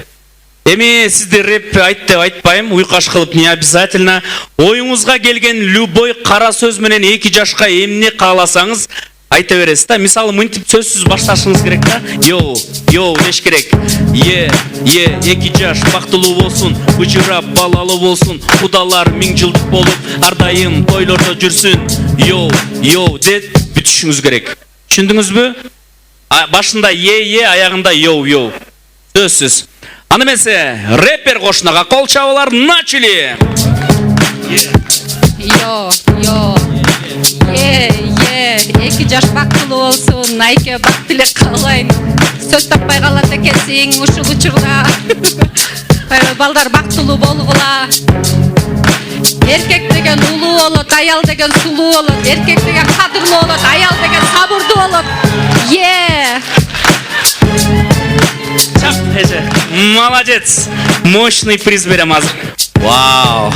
Эми сизди рэп айт деп айтпайм, уйкаш кылып не обязательно. Оюңузга келген любой кара сөз менен 2 жашка эмне кааласаңыз айта бересиз да. Мисалы мынтип сөзсүз башташыңыз керек да. Йоу деш керек. 2 жаш бактылуу болсун, быжырап балалуу болсун, кудалар 1000 жылдык болуп, ар дайым тойлордо жүрсүн. Йоу деп бүтүшүңүз керек. Түшүндүңүзбү? Башында аягында йоу. Сөзсүз. Аны эмесе рэпер кошунага кол чабуулар начали. Йо. 2 жаш бактылуу болсун, айке бакыт эле каалайын. Сөз таппай калат экенсиң ушул учурда. Балдар бактылуу болгула. Эркек деген улуу болот, аял деген сулуу болот. Эркек деген кадырлуу болот, аял деген сабырдуу болот. Чап. эже. Молодец. Мощный приз берем азыр. Вау.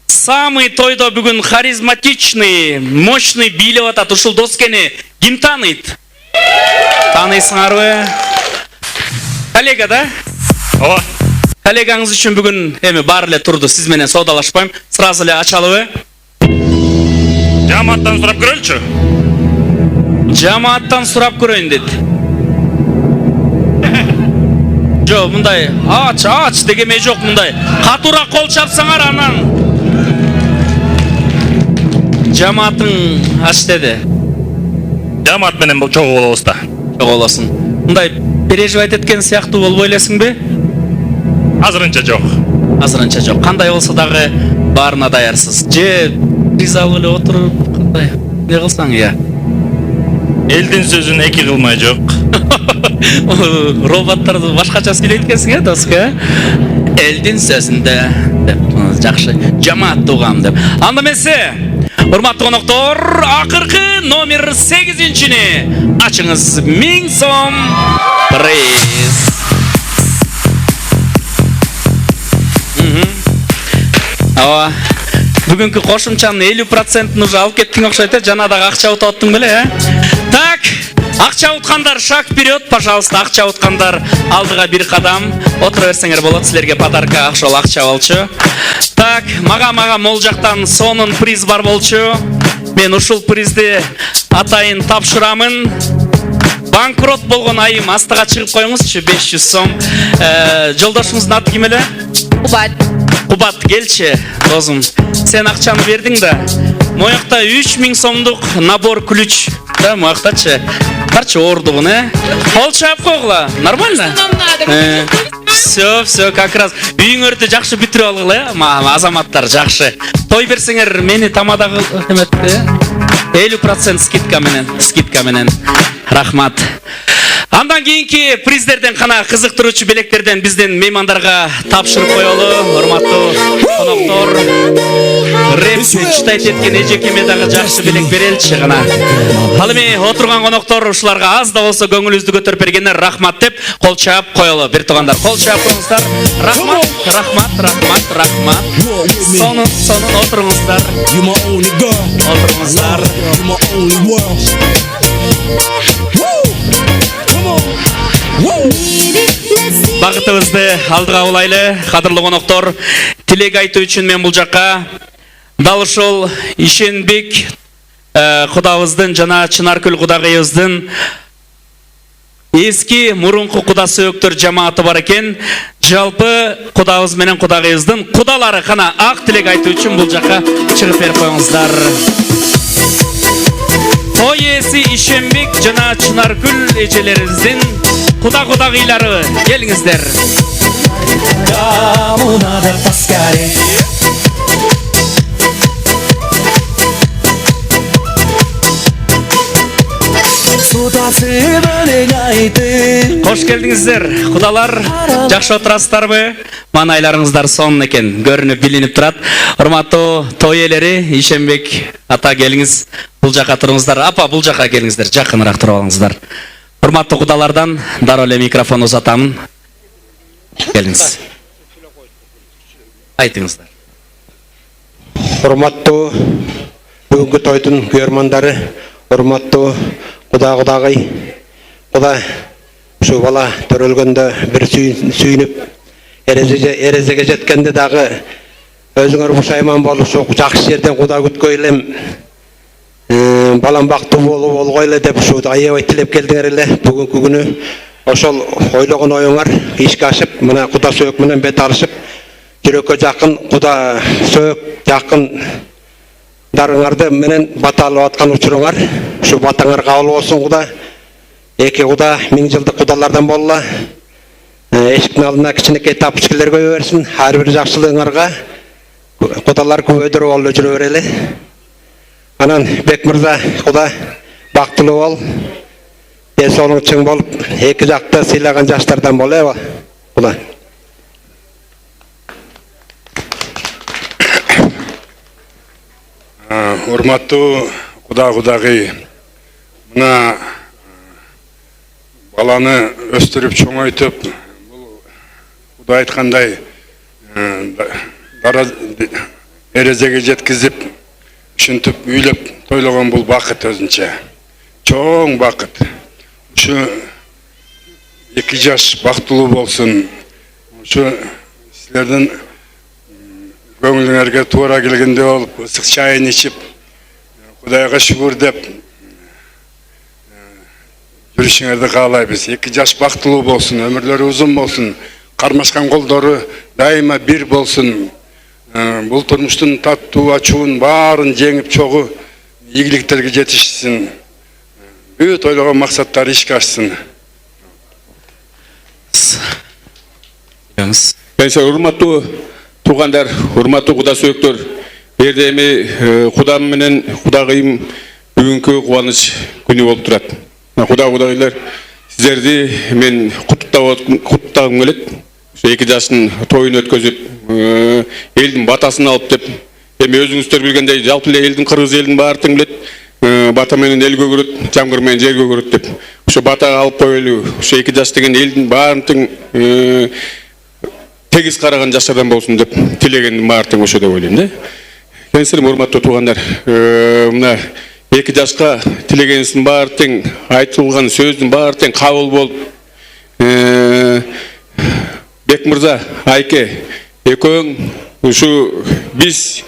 Самый тойдо бүгүн харизматичный, мощный бийлеп атат ушул доскени ким тааныйт? Тааныйсыңарбы? Коллега да? Ооба. Коллегаңыз үчүн бүгүн эми баары эле турду, сиз менен соодалашпайм. Сразу эле ачалыбы? Жамааттан сурап көрөлчү. Жамааттан сурап көрөйүн дейт. Жок, мындай ач дегеме жок мындай. Катуураак кол чапсаңар анан. Жамаатың ач деди. Жамаат менен чогуу болобуз да. Чогуу болосуң. Мындай переживать эткен сыяктуу болбой элесиңби? Азырынча жок. Азырынча жок. Кандай болсо дагы баарына даярсыз. Же приз алып эле отуруп кандай не кылсаң я? Элдин сөзүн эки кылмай жок. Роботтарды башкача сүйлөйт экенсиң доска. Элдин сөзүндө деп жакшы. Жамаат тугам деп. Анда эмесе, урматтуу коноктор, акыркы номер 8-чини ачыңыз. 1000 сом приз. Ооба. Бүгүнкү кошумчанын 50%-ын уже алып кеттиң окшойт, жана дагы акча утуп аттың беле, Так, акча уткандар шаг вперед, пожалуйста, акча уткандар алдыга бир кадам. Отура берсеңер болот, силерге подарка ошол акча болчу. Так, мага мол жактан сонун приз бар болчу. Мен ушул призди атайын тапшырамын. Банкрот болгон айым астыга чыгып коюңузчу, 500 сом. Жолдошуңуздун аты ким эле? Кубат, келчи, досум. Сен акчаны бердиң да. Моякта 3000 сомдук набор ключ. Да, мояктачы. Карчы ордугун, Кол чап койгула. Нормально? Все, как раз. Үйүңөрдү жакшы бүтүрүп алгыла, азаматтар жакшы. Той берсеңер мени тамадагы эметти. 50% скидка менен. Рахмат. Андан кийинки приздерден кана кызыктыруучу белектерден биздин меймандарга тапшырып коелу. Урматтуу коноктор, рэп читайт эткен эжекеме дагы жакшы белек береличи гана. Ал эми отурган коноктор ушуларга аз да болсо көңүлүбүздү көтөрүп бергенде рахмат деп кол чаап коелу. Бир туугандар, кол чаап коюңуздар. Рахмат. Сонун отуруңуздар. Багытыбызды алдыга улайлы, кадырлуу коноктор. Тилек айтуу үчүн мен бул жакка дал ушул Ишенбек кудабыздын жана Чынаркүл кудагыйыбыздын эски мурунку куда сөөктөр жамааты бар экен. Жалпы кудабыз менен кудагыйыбыздын кудалары кана ак тилек айтуу үчүн бул жакка чыгып берип коюңуздар. Той ээси Ишенбек жана Чынаркүл эжелерибиздин кудагыйлары, келиңиздер. Кош келдиңиздер, кудалар. Жакшы отурасыздарбы? Манайларыңыздар сонун экен, көрүнүп билинип турат. Урматтуу той ээлери, Ишенбек ата келиңиз. Бул жака туруңуздар. Апа, бул жака келиңиздер, жакыныраак туруп алыңыздар. Урматтуу кудалардан дароо эле микрофон узатамын. Келиңиз. Айтыңыздар. Урматтуу бүгүнкү тойдун көрмандары, урматтуу кудагый. Куда ушу бала төрөлгөндө бир сүйүнүп, эрезеге жеткенде дагы өзүңөр пушайман болушуп, жакшы жерден куда күткөй элем. Балам бактуу болгой эле деп ушу аябай тилеп келдиңер эле. Бүгүнкү күнү ошол ойлогон оюңар ишке ашып, мына куда сөөк менен бет алышып, жүрөккө жакын куда сөөк жакын дарыңарды менен бата алып аткан учуруңар. Ушу батаңар кабыл болсун куда. Эки куда 1000 жылдык кудалардан болла. Эшиктин алдына кичинекей тапчыкелер көйө берсин. Ар бир жакшылыгыңарга кудалар көбөйдүрүп болуп жүрө берели. Анан Бек мырза, куда бактылуу бол. Ден соолугуң чың болуп, эки жакта сыйлаган жаштардан бол, куда. Урматтуу кудагый, мына баланы өстүрүп чоңойтуп, Құдай айтқандай ерезеге жеткізіп, үшінтіп, үйлеп, тойлаған бұл бақыт өзінше. Чоң бақыт. Şu 2 жаш бақыттылы болсын. Şu сіздердің көңіліңерге тура келгенде болып, ысық шайын ішіп, Құдайға шүкір деп жүрішіңерді қалайбыз. 2 жаш бақыттылы болсын, өмірлері ұзын болсын, қармашқан қолдары дайыма бір болсын. Бұл тұрмыштың татту, ачуын барын жеңіп чоғы игіліктерге жетішсін. Өт ойлаған мақсаттары ішке ашсын. Урматтуу туғандар, урматтуу Құда сүйектер, бердеме Құдам менен Құдағайым бүгінгі қуаныш күні болып тұрады. Құдағайлар, сіздерді мен құттықтағым келеді. 2 жастың тойын өткізіп, елдің батасын алып деп, өзіңіздер білгендей, жалпы елдің қырғыз елдің бартын біледі. Бата менен ел көгөрөт, жамгыр менен жер көгөрөт деп. Ошо бата алып коелу, ошо 2 жаш деген элдин баардын тегиз караган жаштардан болсун деп тилегендин баардыгы ошо деп ойлойм да. Кеңсирим урматтуу туугандар, мына 2 жашка тилегенсин баардыгы айтылган сөздүн баардыгы кабыл болуп, Бек мырза, Айке, экөөң ушу биз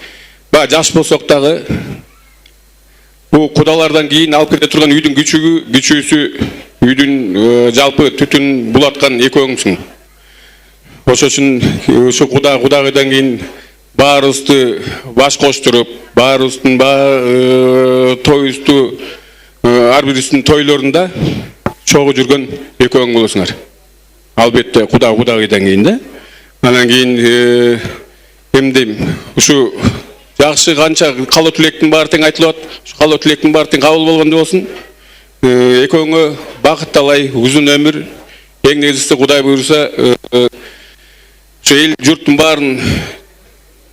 жаш болсок дагы bu Құдалардан кейін алып кете тұрған үйдің күчүүсү, үйдің жалпы түтін булаткан экөөңсүң. Ошо үчүн ушу Құдагайдан кейін баарыбызды баш коштуруп, баарыбыздын тойубузду ар бирибиздин тойлорунда чогуу жүргөн экөөң болосуңар. Албетте Құдагайдан кейін да. Анан кейін эмдейм, ушу жақсы қанша қалау тілектің бартың айтылып, қалау тілектің бартың қабыл болғанды болсын. Екеуіңі бақыт талай, ұзын өмір, ең негізгісі Құдай бұйырса, ел жұрттың барын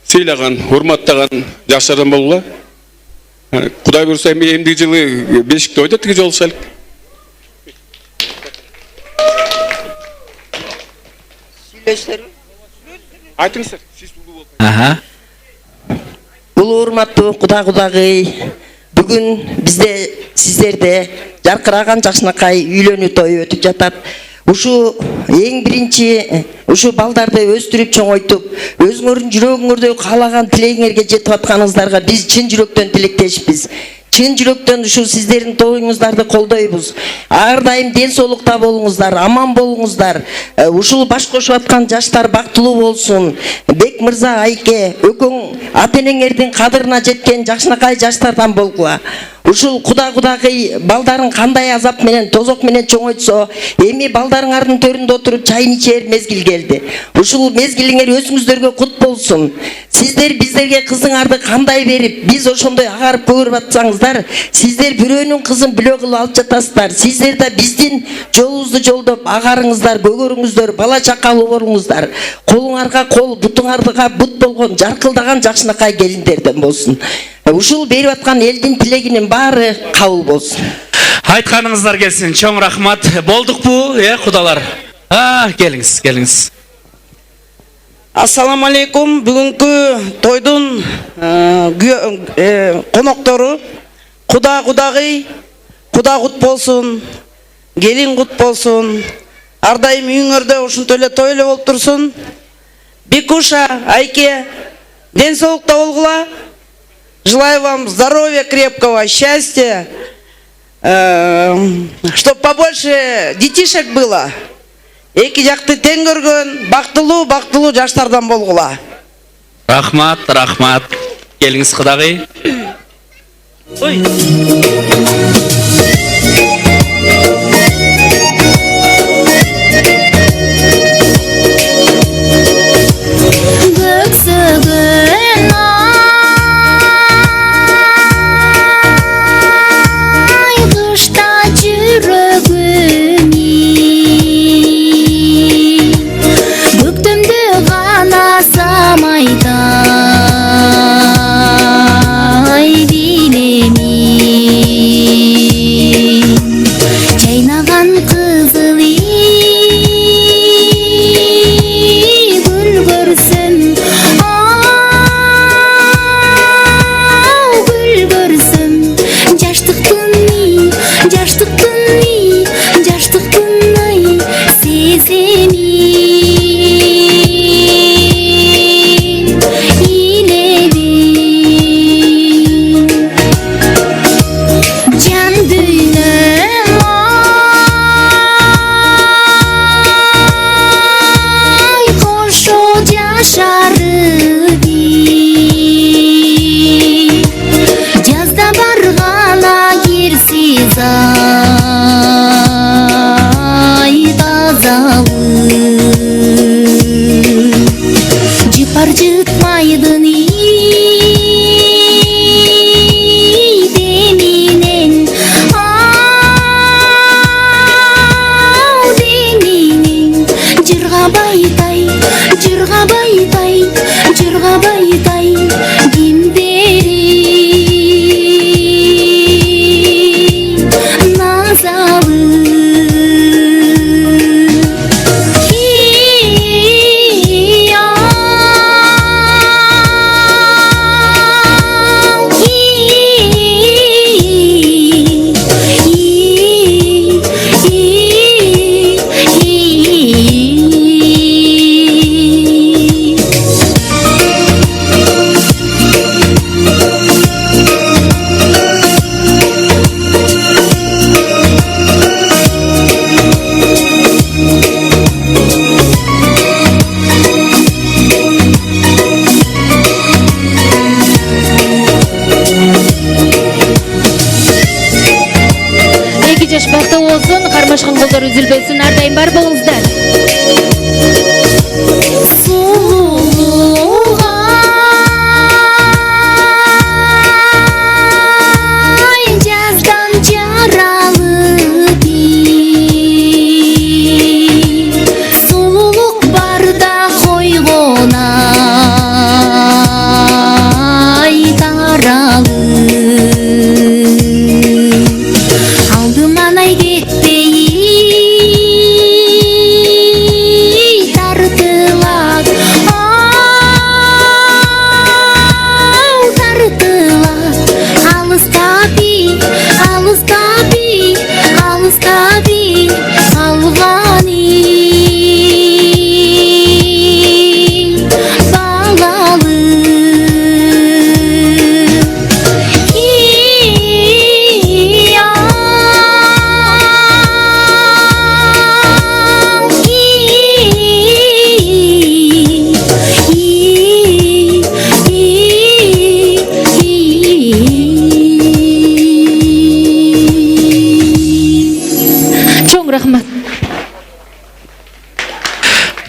сыйлаған, урматтаған жастардан болуға. Құдай бұйырса, емдегі жылы Бешікте ойдаттығы жолсалық. Айтыңыздар, сіз ұлы болып. Бұл урматтуу Құдағай, бүгін бізде сіздерде жарқыраған жакшынакай үйлөнүү тойу өтүп жатат. Ушу эң биринчи ушу балдарды өстүрүп чоңойтуп, өзүңөрдүн жүрөгүңөрдө каалаган тилегиңерге жетип атканыңыздарга биз чын жүрөктөн тилектешпиз. Чын жүрөктөн ушу сиздердин тоюңуздарды колдойбуз. Ар дайым ден соолукта болуңуздар, аман болуңуздар. Ушул баш кошуп аткан жаштар бактылуу болсун. Бек мырза, Айке, өкөң ата-энеңердин кадырына жеткен жакшынакай жаштардан болгула. Ушул Құдағай балдарын кандай азап менен, тозок менен чоңойтсо, эми балдарыңардын төрүндө отуруп чайын ичер мезгил келди. Ушул мезгилиңер өзүңүздөргө кут болсун. Сиздер биздерге кызыңарды кандай берип, биз ошондой агарып көрүп атсаңыздар, сиздер бирөөнүн кызын бөлө кылып алып жатасыздар. Сиздер да биздин жолубузду жолдоп агарыңыздар, көгөрүңүздөр, бала чакалуу болуңуздар. Колуңарга кол, бутуңарга бут болгон жаркылдаган жакшынакай келиндерден болсун. Ушул берип аткан элдин тилегинин баары кабыл болсун. Айтканыңыздар келсин, чоң рахмат. Болдукпу, Құдалар? Келиңиз. Ассаламу алейкум. Бүгүнкү тойдун коноктору Құдағай, Құда кут болсун, келин кут болсун. Ар дайым үйүңөрдө ушунтой эле той эле болуп турсун. Бекуша, Айке, ден соолукта болгула. Желаю вам здоровья крепкого, счастья, чтобы побольше детишек было. Эки жакты тең көргөн, бактылуу жаштардан болгула. Рахмат. Келиңиз Құдағай. Samay dilemi кармашкан колдор үзүлбөсүн, ар дайым бар болуңуздар.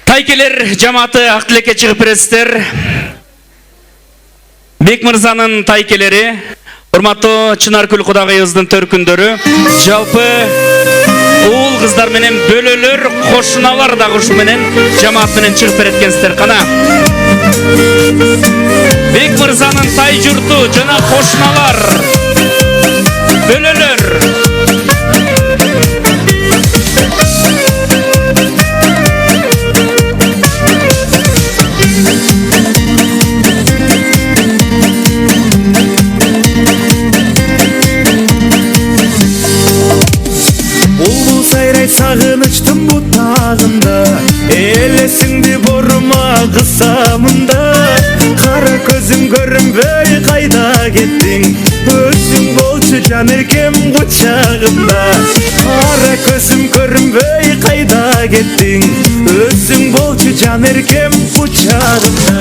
Тайкелер жамааты ак тилекке чыгып бересиздер. Бек мырзанын тайкелери, урматтуу Чынаркүл кудагыйыбыздын төркүндөрү, жалпы уул кыздар менен бөлөлөр, кошуналар дагы ушу менен жамаат менен чыгып береткенсиздер. Кана Бек мырзанын тай журту жана кошуналар, бөлөлөр. Сағыныштың бұтағында елесіңді бұрма қысамында қара көзім көрінбей қайда кеттің өзің болшы жанеркем құшағымда қара көзім көрінбей қайда кеттің өзің болшы жанеркем құшағымда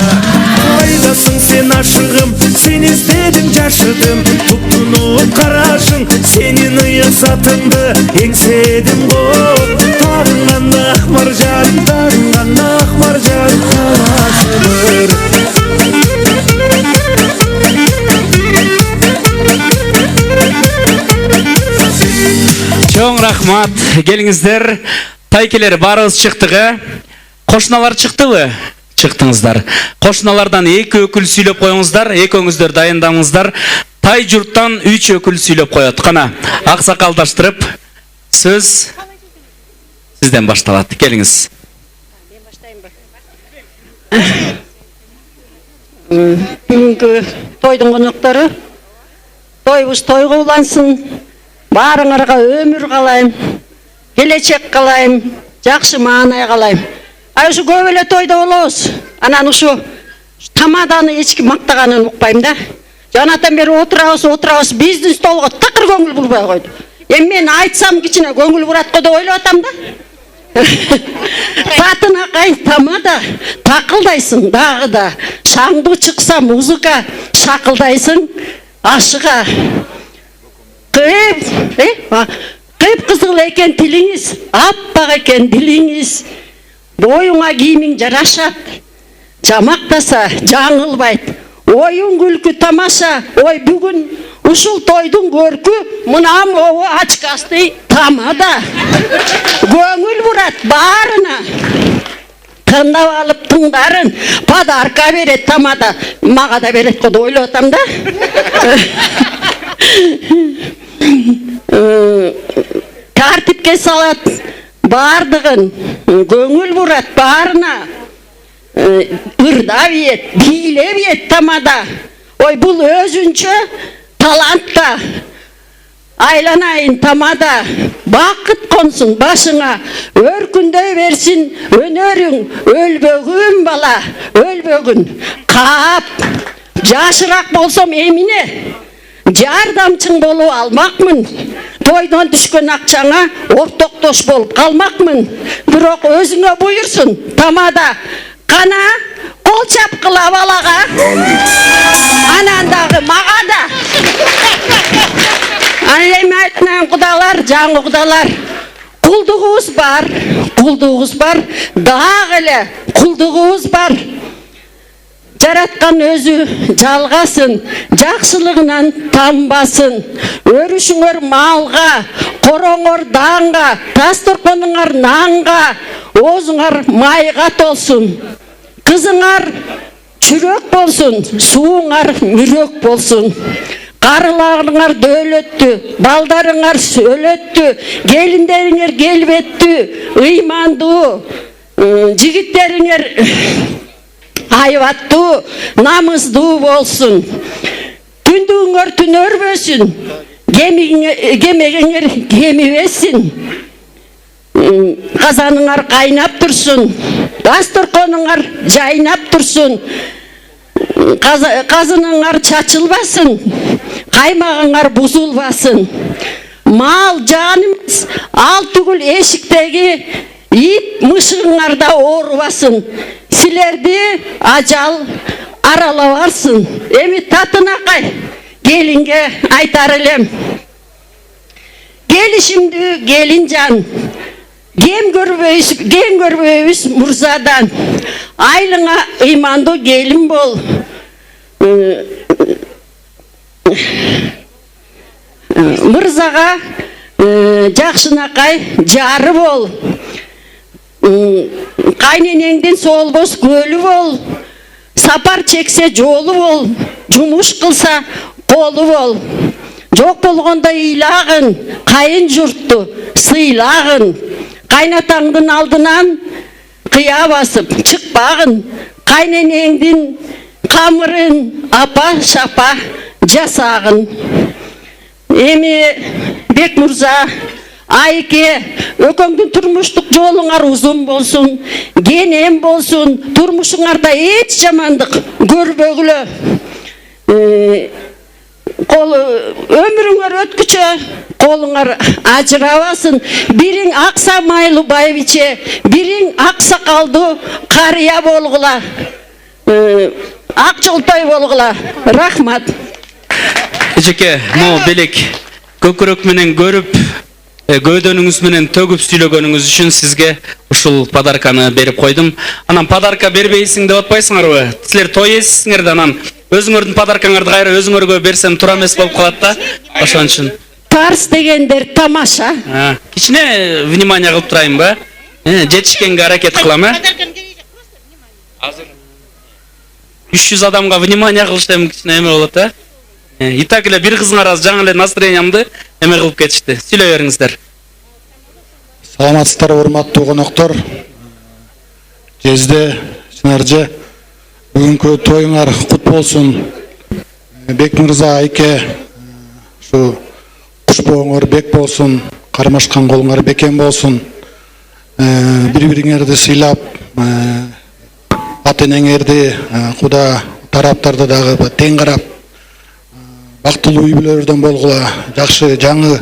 қайдасың сен ашығым сен іздедім жашыдым тұтынып қарашың сенің ұясатынды еңседім ғой тағынған ақ маржан тағынған ақ маржан қаласыбыр Чоң рахмат, келиңиздер. Тайкелер барыбыз чыктыгы. Кошуналар чыктыбы? Чыктыңыздар. Кошуналардан 2 өкүл сүйлөп коюңуздар, экөөңүздөр дайындаңыздар. Тай журттан 3 өкүл сүйлөп коет. Кана, аксакалдаштырып сөз сизден башталат. Келиңиз. Бүгүнкү тойдун коноктору, тойбуз тойго улансын. Баарыңарга өмүр калайм, келечек калайм, жакшы маанай калайм. Ушу көп эле тойдо болобуз. Анан ушу тамаданы эч ким мактаганын укпайм да. Жанатан бери отурабыз, биздин столго такыр көңүл бурбай койду. Эми мен айтсам кичине көңүл бурат го деп ойлоп атам да. Татынакай тамада такылдайсың дагы да. Шаңдуу чыкса музыка шакылдайсың ашыга. Кып кызыл экен тилиңиз, аппак экен дилиңиз. Боюңа кийимиң жарашат. Жамактаса жаңылбайт. Оюң күлкү тамаша. Ой бүгүн ушул тойдун көркү мына могу ачкасты тамада. Көңүл бурат баарына. Тыңдап алып тыңдарын подарка берет тамада. Мага да берет го деп ойлоп атам да. Тартипке салат бардыгын, көңүл бурат баарына. Ырда бейет, бийле бейет тамада. Ой бул өзүнчө талантта. Айланайын тамада. Бакыт консун башыңа, өркүндөй берсин өнөрүң. Өлбөгүн бала, өлбөгүн. Кап, жашыраак болсом эмине. Жардамчың болуп алмакмын. Тойдон түшкөн акчаңа ортоктош болуп калмакмын. Бирок өзүңө буйрсун тамада. Кана кол чапкыла балага. Анан дагы мага да. Эми айтынан кудалар, жаңы кудалар. Кулдугубуз бар, дагы эле кулдугубуз бар. Жараткан өзү жалгасын, жакшылыгынан танбасын. Өрүшүңөр малга, короңор данга, дасторконуңар нанга, оозуңар майга толсун. Кызыңар чүрөк болсун, сууңар мүрөк болсун. Карыларыңар дөөлөттү, балдарыңар сөлөттү, келиндериңер келбеттүү, ыймандуу, жигиттериңер айбаттуу, намыздуу болсун. Түндүгүңөр түнөрбөсүн, кемегиңер кемибесин. Казаныңар кайнап турсун, дасторконуңар жайнап турсун. Казыныңар чачылбасын, каймагыңар бузулбасын. Мал жан эмес, ал түгүл эшиктеги ит мышыгыңарда оорубасын. Силерди ажал аралабасын. Эми татынакай келинге айтар элем. Келишимдүү келинжан, кем көрбөйбүз мурзадан. Айлыңа ыймандуу келин бол. Мырзага жакшынакай жары бол. Кайненеңдин солбос көлү бол. Сапар чексе жолу бол. Жумуш кылса колу бол. Жок болгондо ыйлагын, кайын журтту сыйлагын. Кайнатаңдын алдынан кыя басып чыкпагын. Кайненеңдин камырын апа шапа жасагын. Эми Бек мурза, Айке, өкөңдүн турмуштук жолуңар узун болсун, кенен болсун, турмушуңарда эч жамандык көрбөгүлө. Өмүрүңөр өткүчө колуңар ажырабасын. Бириң акса майлуу байбиче, бириң ак сакалдуу карыя болгула. Ак жолтой болгула. Рахмат. Эжеке, могу белек көкүрөк менен көрүп, көйдөнүңүз менен төгүп сүйлөгөнүңүз үчүн сизге ушул подарканы берип койдум. Анан подарка бербейсиң деп атпайсыңарбы? Силер той эсиңер да анан өзүңөрдүн подаркаңарды кайра өзүңөргө берсем туура эмес болуп калат да. Ошон үчүн тарс дегендер тамаша. Кичине внимание кылып турайынбы? Жетишкенге аракет кылам, Азыр 300 адамга внимание кылышты эми кичине эме болот, И так эле бир кызыңар аз жаңы эле настроениямды эме кылып кетишти. Сүйлөй бериңиздер. Саламатсыздар, урматтуу коноктор. Жезде, Чынаржы, бүгүнкү тоюңар кут болсун. Бек мырза, Айке, ушу кушбооңор бек болсун, кармашкан колуңар бекем болсун. Бири-бириңерди сыйлап, ата-энеңерди, Куда тараптарды дагы тең карап, бактылуу үй бүлөлөрдөн болгула, жакшы жаңы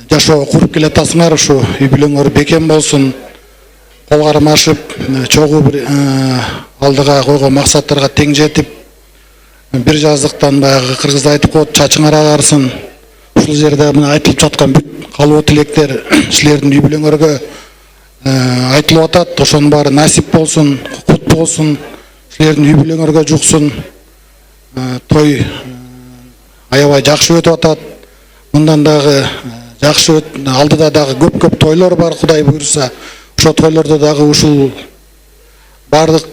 жашоо куруп келатасыңар. Ушу үй бүлөңөр бекем болсун, кол кармашып, чогуу бир алдыга койгон максаттарга тең жетип, бир жаздыктан баягы кыргызда айтып коет, чачыңар агарсын. Ушул жерде мына айтылып жаткан бүт калуу тилектер силердин үй бүлөңөргө айтылып атат. Ошонун баары насип болсун, кут болсун, силердин үй бүлөңөргө жуксун. Той аябай жакшы өтүп атат. Мындан дагы жакшы алдыда дагы көп тойлор бар, Кудай буйрса. Ошо тойлордо дагы ушул бардык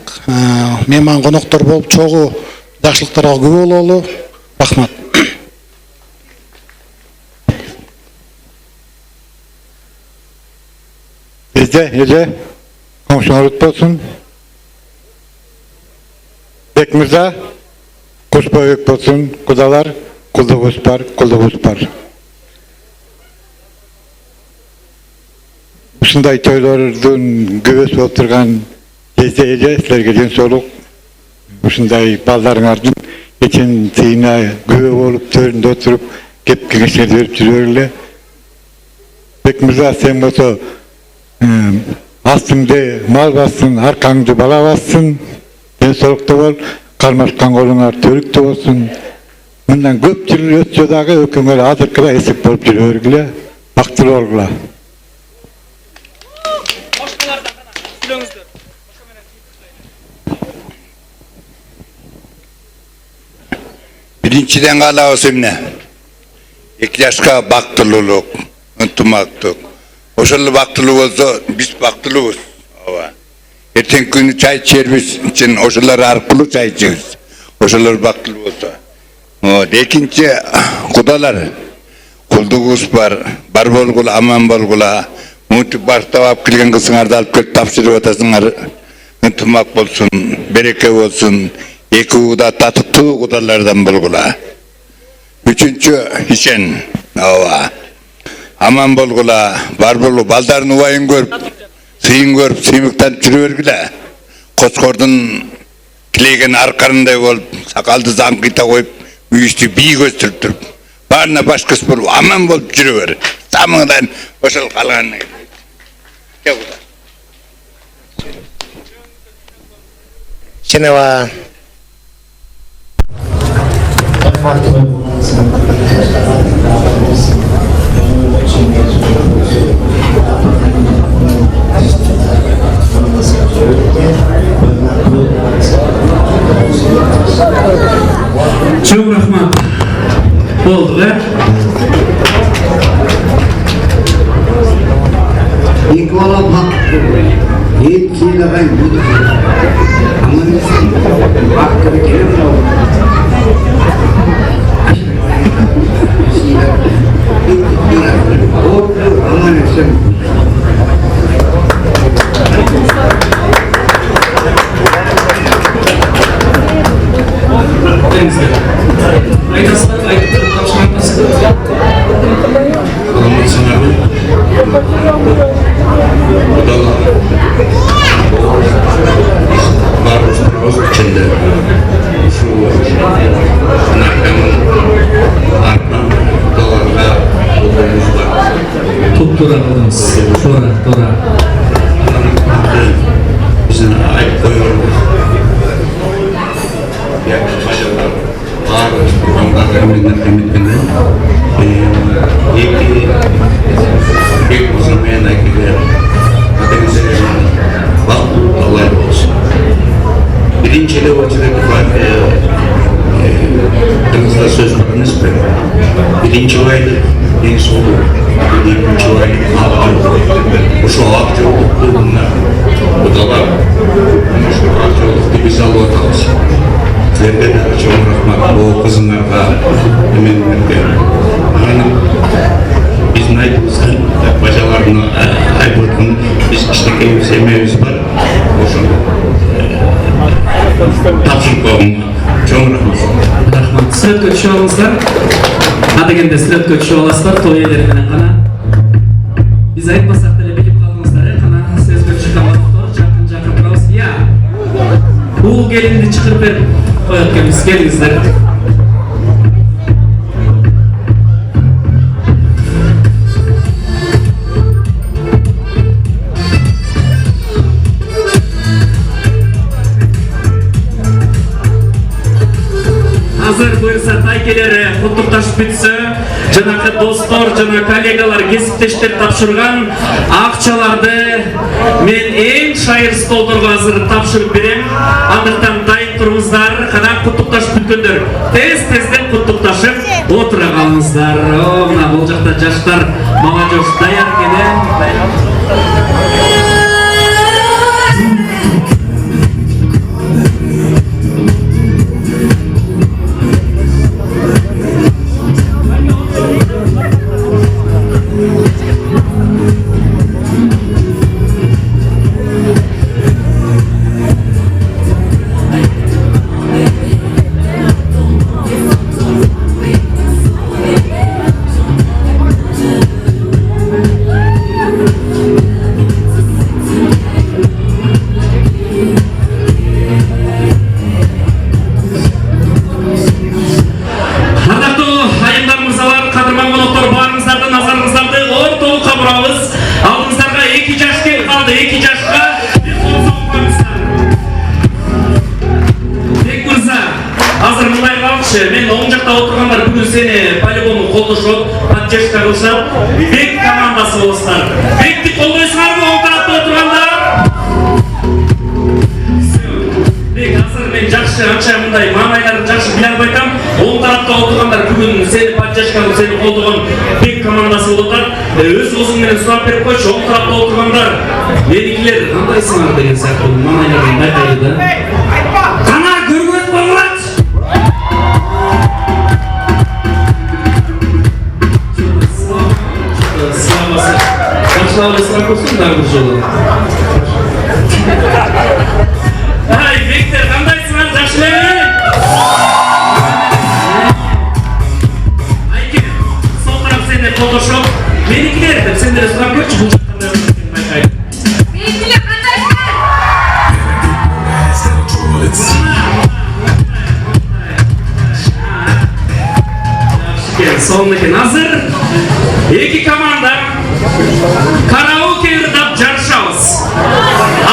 мейман коноктор болуп чогуу жакшылыктарга күбө бололу. Рахмат. Эже, комшуңар болсун. Бек мырза, кушбой болсун, кудалар, кулдугубуз бар. Ушундай тойлордун күбөсү болуп турган кезде эже, силерге ден соолук. Ушундай балдарыңардын эчен сыйына күбө болуп, төрүндө отуруп, кеп кеңештерди берип жүрөлү. Бек мырза, сен болсо астыңды мал бассын, аркаңды бала бассын, ден соолуктуу бол, кармашкан колуңар төрүктүү болсун. Мындан көп жыл өтсө дагы өкүңөр азыркыда эсеп болуп жүрө бергиле, бактылуу болгула. Birinciden kalabız emne. 2 yaşka baktılılık, ıntımaqtık. Oşalı baktılık olsa biz baktılığız. Erten günü çay içerimiz için oşalar arkalı çay içeriz. Oşalar baktılık olsa. Ekinci kudalar, kulduğuz bar bolgula, aman bolgula. Mutu bartavap kilgen kısınarda alıp kök tapşırıp atasınlar. Intımaq bolsun, bereke olsun. Eki uda tatıttığı kudalardan bolgula. Üçüncü işen, aman bolgula, bar bolu, baldarın uvayın görüp, sıyın görüp, sıymıktan çürüvergile. Koskordun kilegen arkarınday olup, sakaldı zankıyta koyup, müyüstü biyi gösterip durup, barına başkası bolup, aman bolup çürüver. Samıdan boşal kalanına gidiyor. Gel burada. Şeneva. Çok rahmat. Oldu be. İlk olan bak. Hepsiyle ben budur. Ama neyse. Bak gibi gelir Tutturalımız. Dora. Bizim ayıp koyuyoruz. Bacalar, var, onlar eminler kıymetinde. İlk uzun meyandaki Akdeniz'e bak, olay olsun. Birinci de o açıdaki Kırmızıda söz varınız be. Birinci aydı, en sonu, ikinci aydı, bu şu aktörlüklü bunlar. Bu da var. Şu aktörlüklü bize Allah'a kalsın. Sizlerden de çok rahmat, o kızınlarga, eminlerge. Biz naydımızdan, bacalarını, aybırtını, biz işteki sevmemiz var. O şu tapşırık olun. Çok rahmat. Rahmat. Sırat kötüşü olmazlar. Adegende sırat kötüşü olaslar. Toy ederken kana. Biz aytmasak da bilip kalmazlar. Kana söz kötüşü kalmazlar. Jakın turabız. Ya. Bu gelindi çıkırıp verip koyatkenimiz. Gelinizler. Hazır buyursa taykeleri құттықташып bitse, жанакы достор, жана коллегалар, кесиптештер тапшырган акчаларды мен эң шайыр столдорго азыр тапшырып берем. Андыктан дайын туруңуздар, кана құттықташып бүткөндөр. Тез-тезден құттықташып отура калыңыздар. Мына бул жакта жаштар молодежь даяр экен. Мен оң жақта отырғандар бүгін сені по-любому қолдашып, поддержка қылышып, бек командасы болсыңдар. Бекті қолдайсыңдар ма оң тарапта отырғандар? Бек, азыр мен жақсы жакшы анча мындай маанайларын жакшы биле албай атам. Оң тарапта отургандар бүгүн сени поддержканы сени колдогон бек командасы болуп атат. Өз өзүң менен сурап берип койчу, оң тарапта отургандар меникилер кандайсыңар деген сыяктуу маанайларын байкайды да. Кана көргөз болот. Başlarına ısrar olsun da bir jolu. Ay Victor, kandaysın lan taşları? Ayki, sol taraf sende Photoshop. Menikiler de sende ısrar yok ki bu çakanda Menikiler kandaysın? Sonraki hazır. İki komanda karaoke ырдап жарышабыз.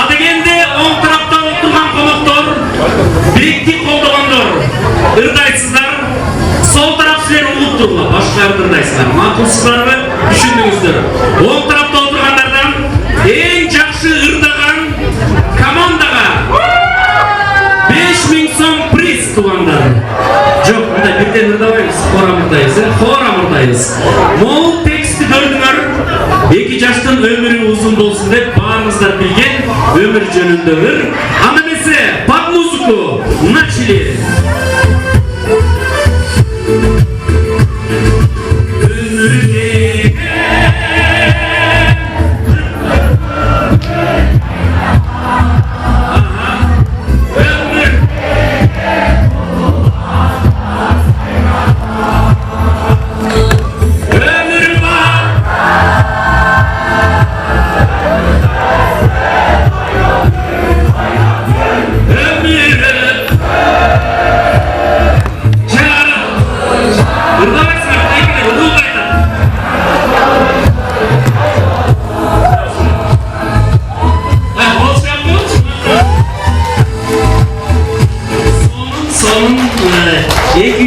Адегенде оң тарапта отурган коноктор, бирикти колдогондор ырдайсыздар. Сол тарап силер улуттургула, башкаларды ырдайсыздар. Макулсуздарбы? Түшүндүңүздөр. Оң тарапта отургандардан эң жакшы ырдаган командага 5000 сом приз туугандар. Жок, мындай бирден ырдабайбыз, хорам ырдайбыз, хорам ырдайбыз. Мол текстти көрдүңөр. Эки жаштын өмүрү узун болсун деп баарыңыздар билген өмүр жөнүндө ыр. Анда эмесе под музыку начали.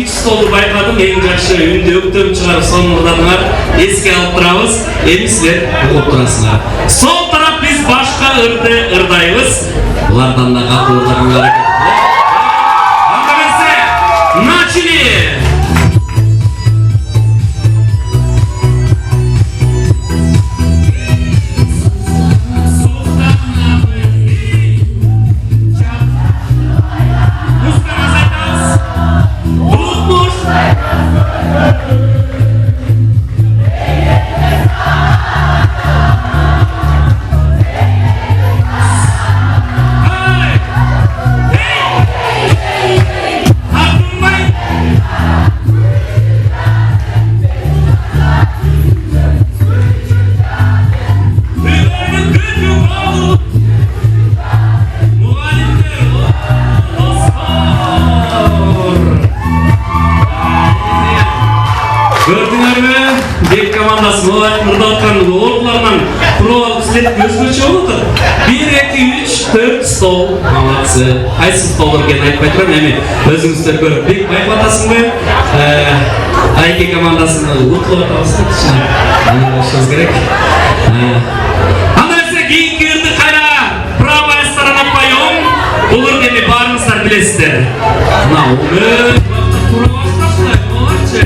Stolu baykadım, en жақсы үнді өктөрүп чыгарып сонун ырдадыңар. Эске алып турабыз. Эми силер угуп турасыңар. Сол тарап биз башка ырды ырдайбыз. Булардан да катуу ырдаганга аракет кылып. Анда эмесе, начали! Командасы ырдатқан орындарынан пробалық істетіп өзгөчө болуп атат. 1, 2, 3, 4 стол. Молодцы. Кайсы столдор экенин айтпай турам, эми өзүңүздөр көрүп бек байкатасыңбы? Айки командасыны утлап атабыз да. Аны башыбыз керек. Анда эмесе кийинки ырды кайра правая сторона поем. Бул ырды эми баарыңыздар билесиздер. Мына тура башташылар, болачы.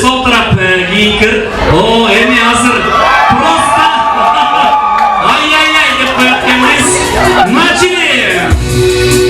Sol taraf giyikir. O emi hazır. Prosta. Ay ay ay dep koyatkanmiz. Начали.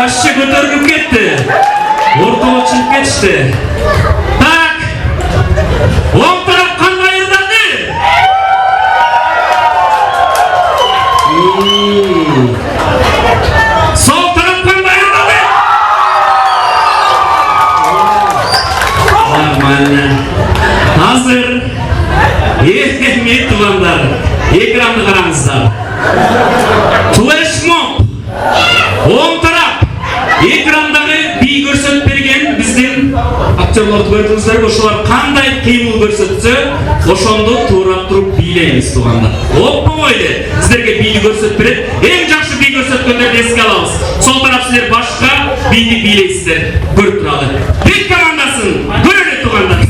Başça götürüp gitti. Ortalık çıkıp geçti. Tak. On taraf kanla yırdandı. Sol taraf kanla yırdandı. Aman. Hazır. Ehmet tuvanlar. Ekranı karamızda. Flash mob. On taraf. Ekrandagы бий көрсөтүп берген биздин актерлор көрдүңүздөр, ошолор кандай кыймыл көрсөтсө, ошондо туурап туруп бийлейбиз туугандар. Оппо эле сиздерге бийди көрсөтүп берет. Эң жакшы бий көрсөткөндөрдү эске алабыз. Сол тарап силер башка бийди бийлейсиздер. Көрүп туралы. Бек командасын көрөлү туугандар.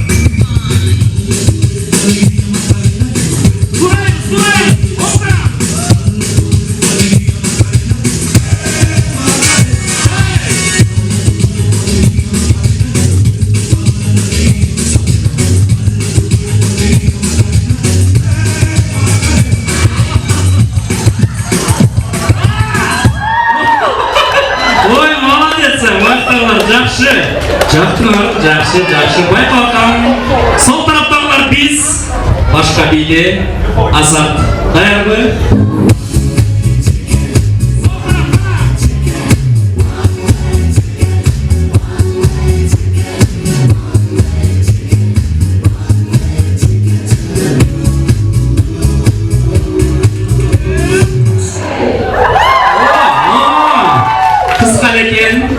Жақсы байқалған. Сол тараптағылар біз, башқа бейде Азат. Даярбы?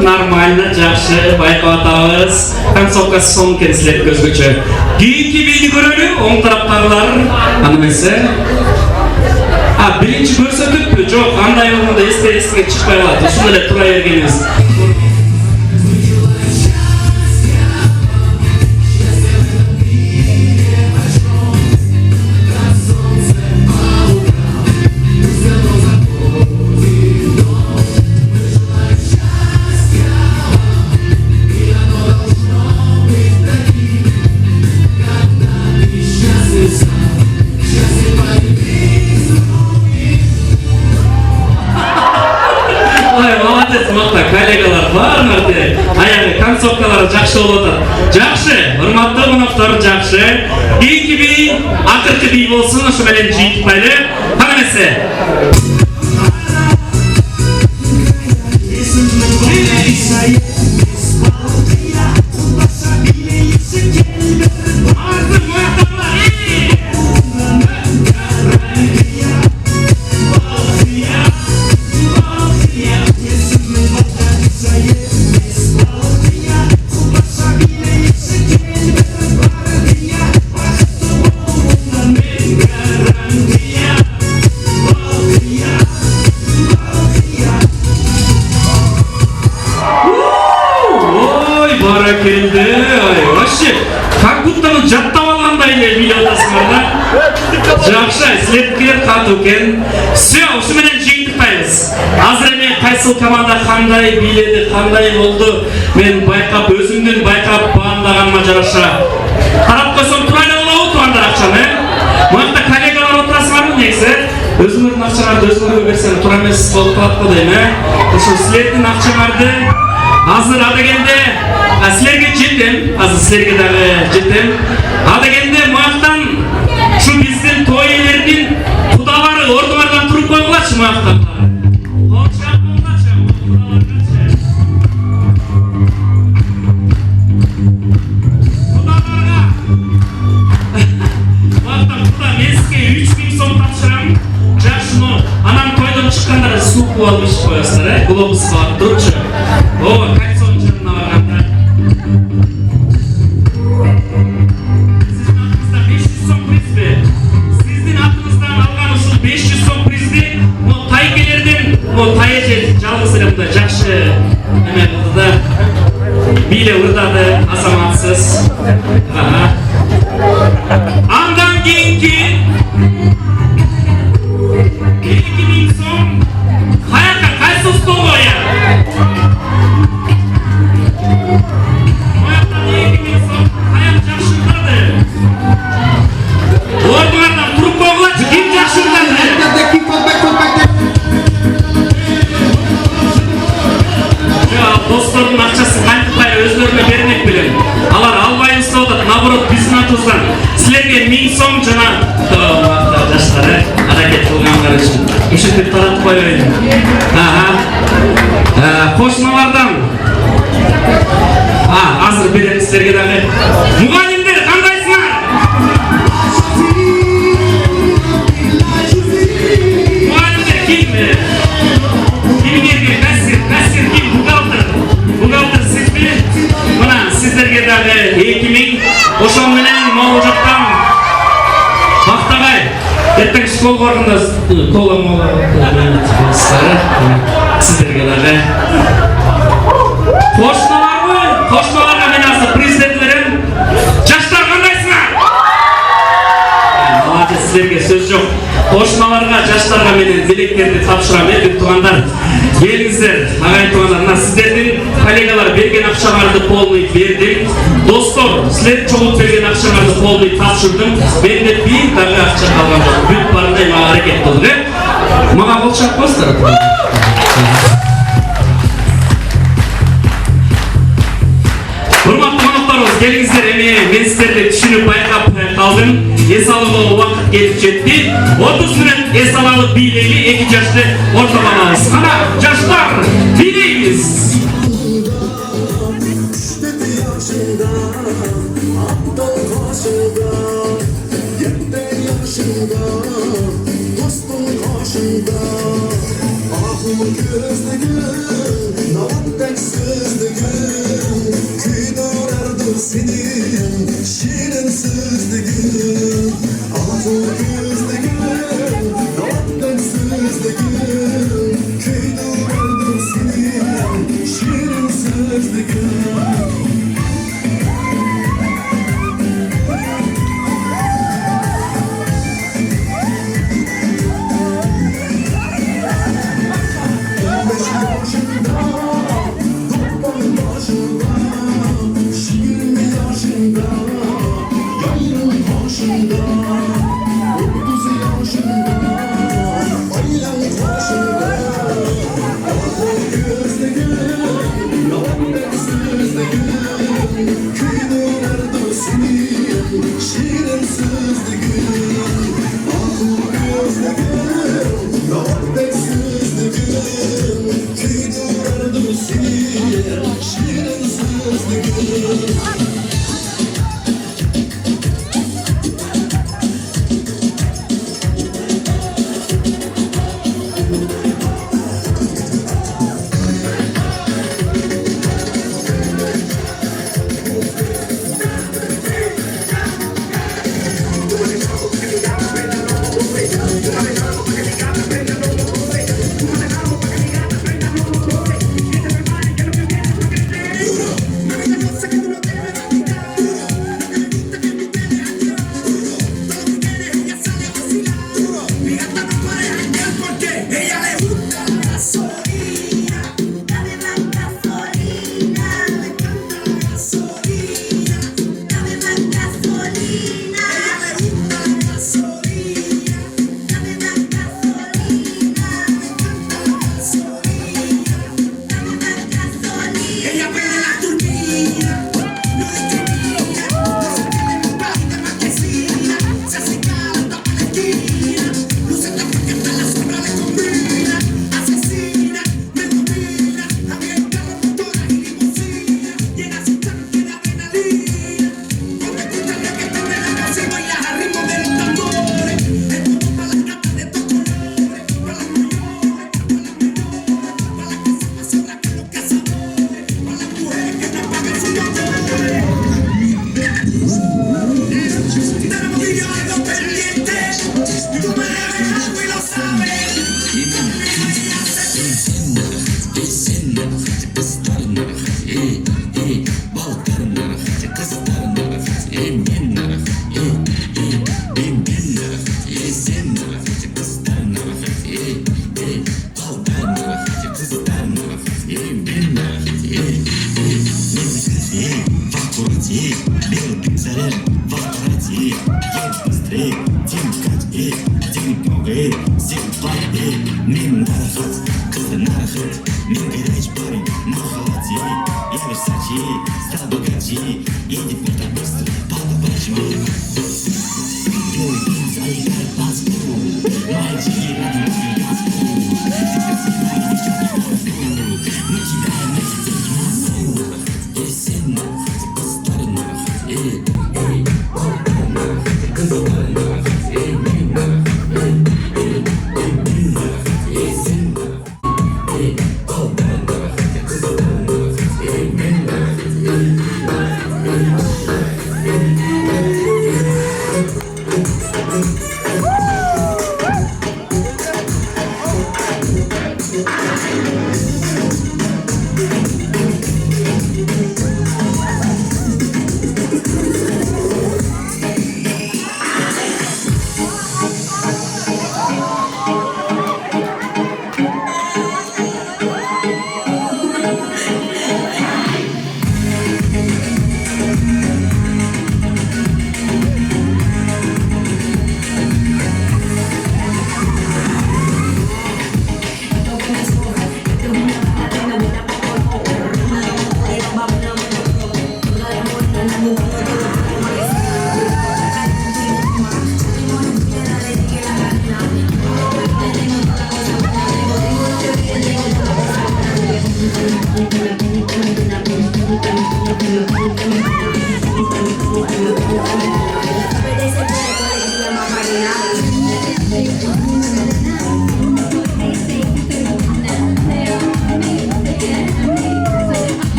Нормально, жақсы, байқатабыз. Концовкасы соң кенсілер көзгөчө. Кейінгі бейді көрөлі, оң тараптағылар. Анымесі? Бірінші көрсөтіп, жоқ, андай олғанда еске шықпай алады. Осында да тұра бергеніміз. Коллегалар бар мәрте, аяғы концовкалары жақсы болып отыр. Жақсы, ұрматты қонақтар жақсы. Кейінгі бей, ақырқы бей болсын, ұшы бәлен жийтіп бәлі. Қанамесі. Келді, вообще, как будто жаттап алғандай билеп отырсыңдар да. Жақсы, сілердікілер қату кен. Все, осы менен жиынтықтаймыз. Азыр эме қайсыл команда қандай биледі, қандай болды, мен байқап, өзімден байқап бағындағаныма жараша. Қарап қойсам турайлы болауы туғандар ақшаны. Мұнақта коллегалар отырасыңар ма негізі? Өзіңердің ақшаңарды өзіңерге берсең тура емес болып қалып қойдайым, Осы сілердің ақшаңарды азыр адегенде сілерге жетем, азыр сілерге дағы жетем. Адегенде мұяқтан шу біздің той елердің құдалары ордыңардан тұрып қойғылашы мұяқтан. Алып қоясыздар, глобус бар тұршы. О, кальсон жырына барғанда. Сіздің атыңыздан алған ұшыл 500 сом призді, тайкелерден, тайы жалғызырымда жақшы әме болды да. Биле ұрдады, азаматсыз. Андан кейінгі 2000 сом Hayata kaysos dolu ya. Qo'shnilardan. Azir beremiz sizlarga dag'i. Muallimlar qandaysizlar? Muallimlar kimmi? Kimga Nasir kim? Bugalter sizmi? Mana sizlarga dag'i 2000 o'shan bilan mavjuddan vaqtag'ay ertaga shkol borganda sizlarga dag'i qo'shnilarga men hozir prezidentlarim yoshlar qandaysizlar? Молодец, sizlarga so'z yo'q. Qo'shnilarga, yoshlarga men dileklarni topshiraman. Deb turganlar, kelingizlar, ag'ay tuganlar, sizlarning kollegalar bergan ақшаларды полный berdim. Do'stlar, sizlar cho'g'ib bergan ақшаларды полный topshirdim. Menda bir tanga ақша qolgan yo'q. Büyük barday harakat qildi. Menga qo'shib qo'yinglar. Hurmatli qonaqlarimiz, kelingizlar, men sizlarga tushunib bayqab qoldim. Esalығы vaqt kelib жетті. 30 minut esalығы biyleyli 2 yaşlı ortalamamız. Ana, yaşlar, bileyimiz. Мальчики,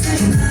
Say